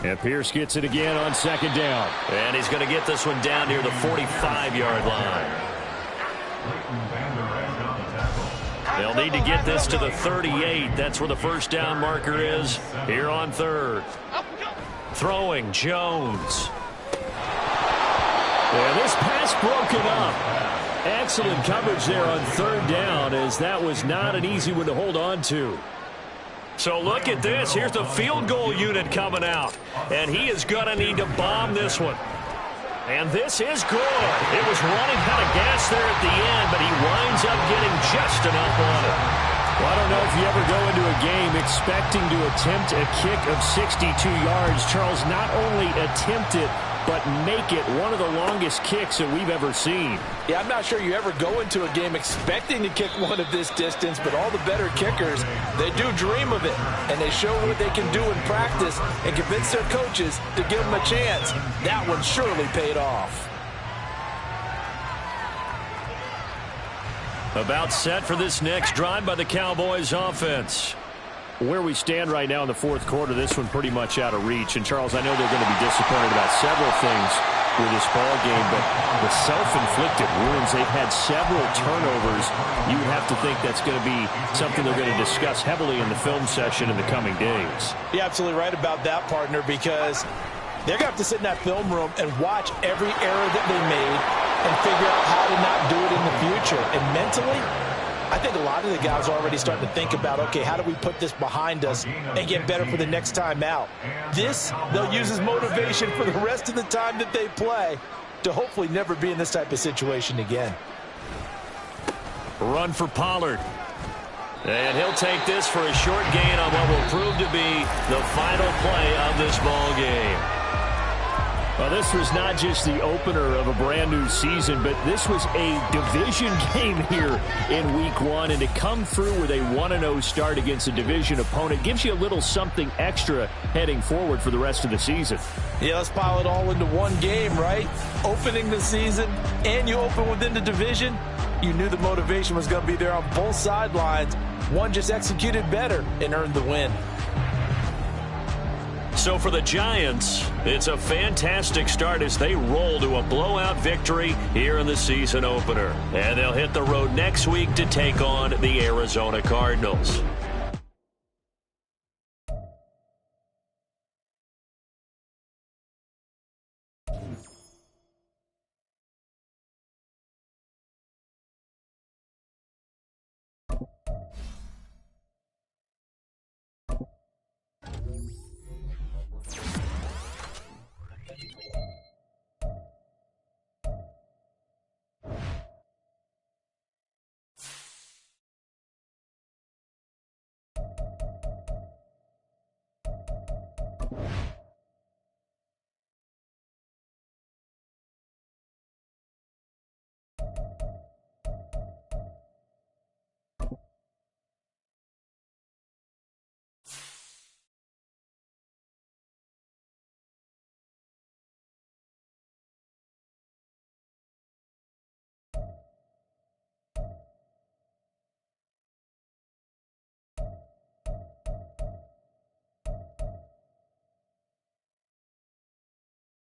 Speaker 1: And Pierce gets it again on 2nd down. And he's going to get this one down near the 45-yard line. They'll need to get this to the 38. That's where the first down marker is here on 3rd. Throwing, Jones. And this pass broken up. Excellent coverage there on 3rd down, as that was not an easy one to hold on to. So look at this. Here's the field goal unit coming out. And he is going to need to bomb this one. And this is good. It was running out of gas there at the end, but he winds up getting just enough on it. Well, I don't know if you ever go into a game expecting to attempt a kick of 62 yards. Charles, not only attempt it, but make it one of the longest kicks that we've ever seen.
Speaker 3: Yeah, I'm not sure you ever go into a game expecting to kick one of this distance, but all the better kickers, they do dream of it, and they show what they can do in practice and convince their coaches to give them a chance. That one surely paid off.
Speaker 1: About set for this next drive by the Cowboys offense.
Speaker 6: Where we stand right now in the 4th quarter, this one pretty much out of reach. And, Charles, I know they're going to be disappointed about several things with this ball game, but the self-inflicted wounds, they've had several turnovers. You would have to think that's going to be something they're going to discuss heavily in the film session in the coming days.
Speaker 3: You're absolutely right about that, partner, because they're going to have to sit in that film room and watch every error that they made and figure out how to not do it in the future. And mentally, I think a lot of the guys are already starting to think about, okay, how do we put this behind us and get better for the next time out? This, they'll use as motivation for the rest of the time that they play to hopefully never be in this type of situation again.
Speaker 1: Run for Pollard. And he'll take this for a short gain on what will prove to be the final play of this ball game.
Speaker 6: Well, this was not just the opener of a brand new season, but this was a division game here in week 1. And to come through with a 1-0 start against a division opponent gives you a little something extra heading forward for the rest of the season.
Speaker 3: Yeah, let's pile it all into one game, right? Opening the season, and you open within the division. You knew the motivation was going to be there on both sidelines. One just executed better and earned the win.
Speaker 1: So for the Giants, it's a fantastic start as they roll to a blowout victory here in the season opener. And they'll hit the road next week to take on the Arizona Cardinals.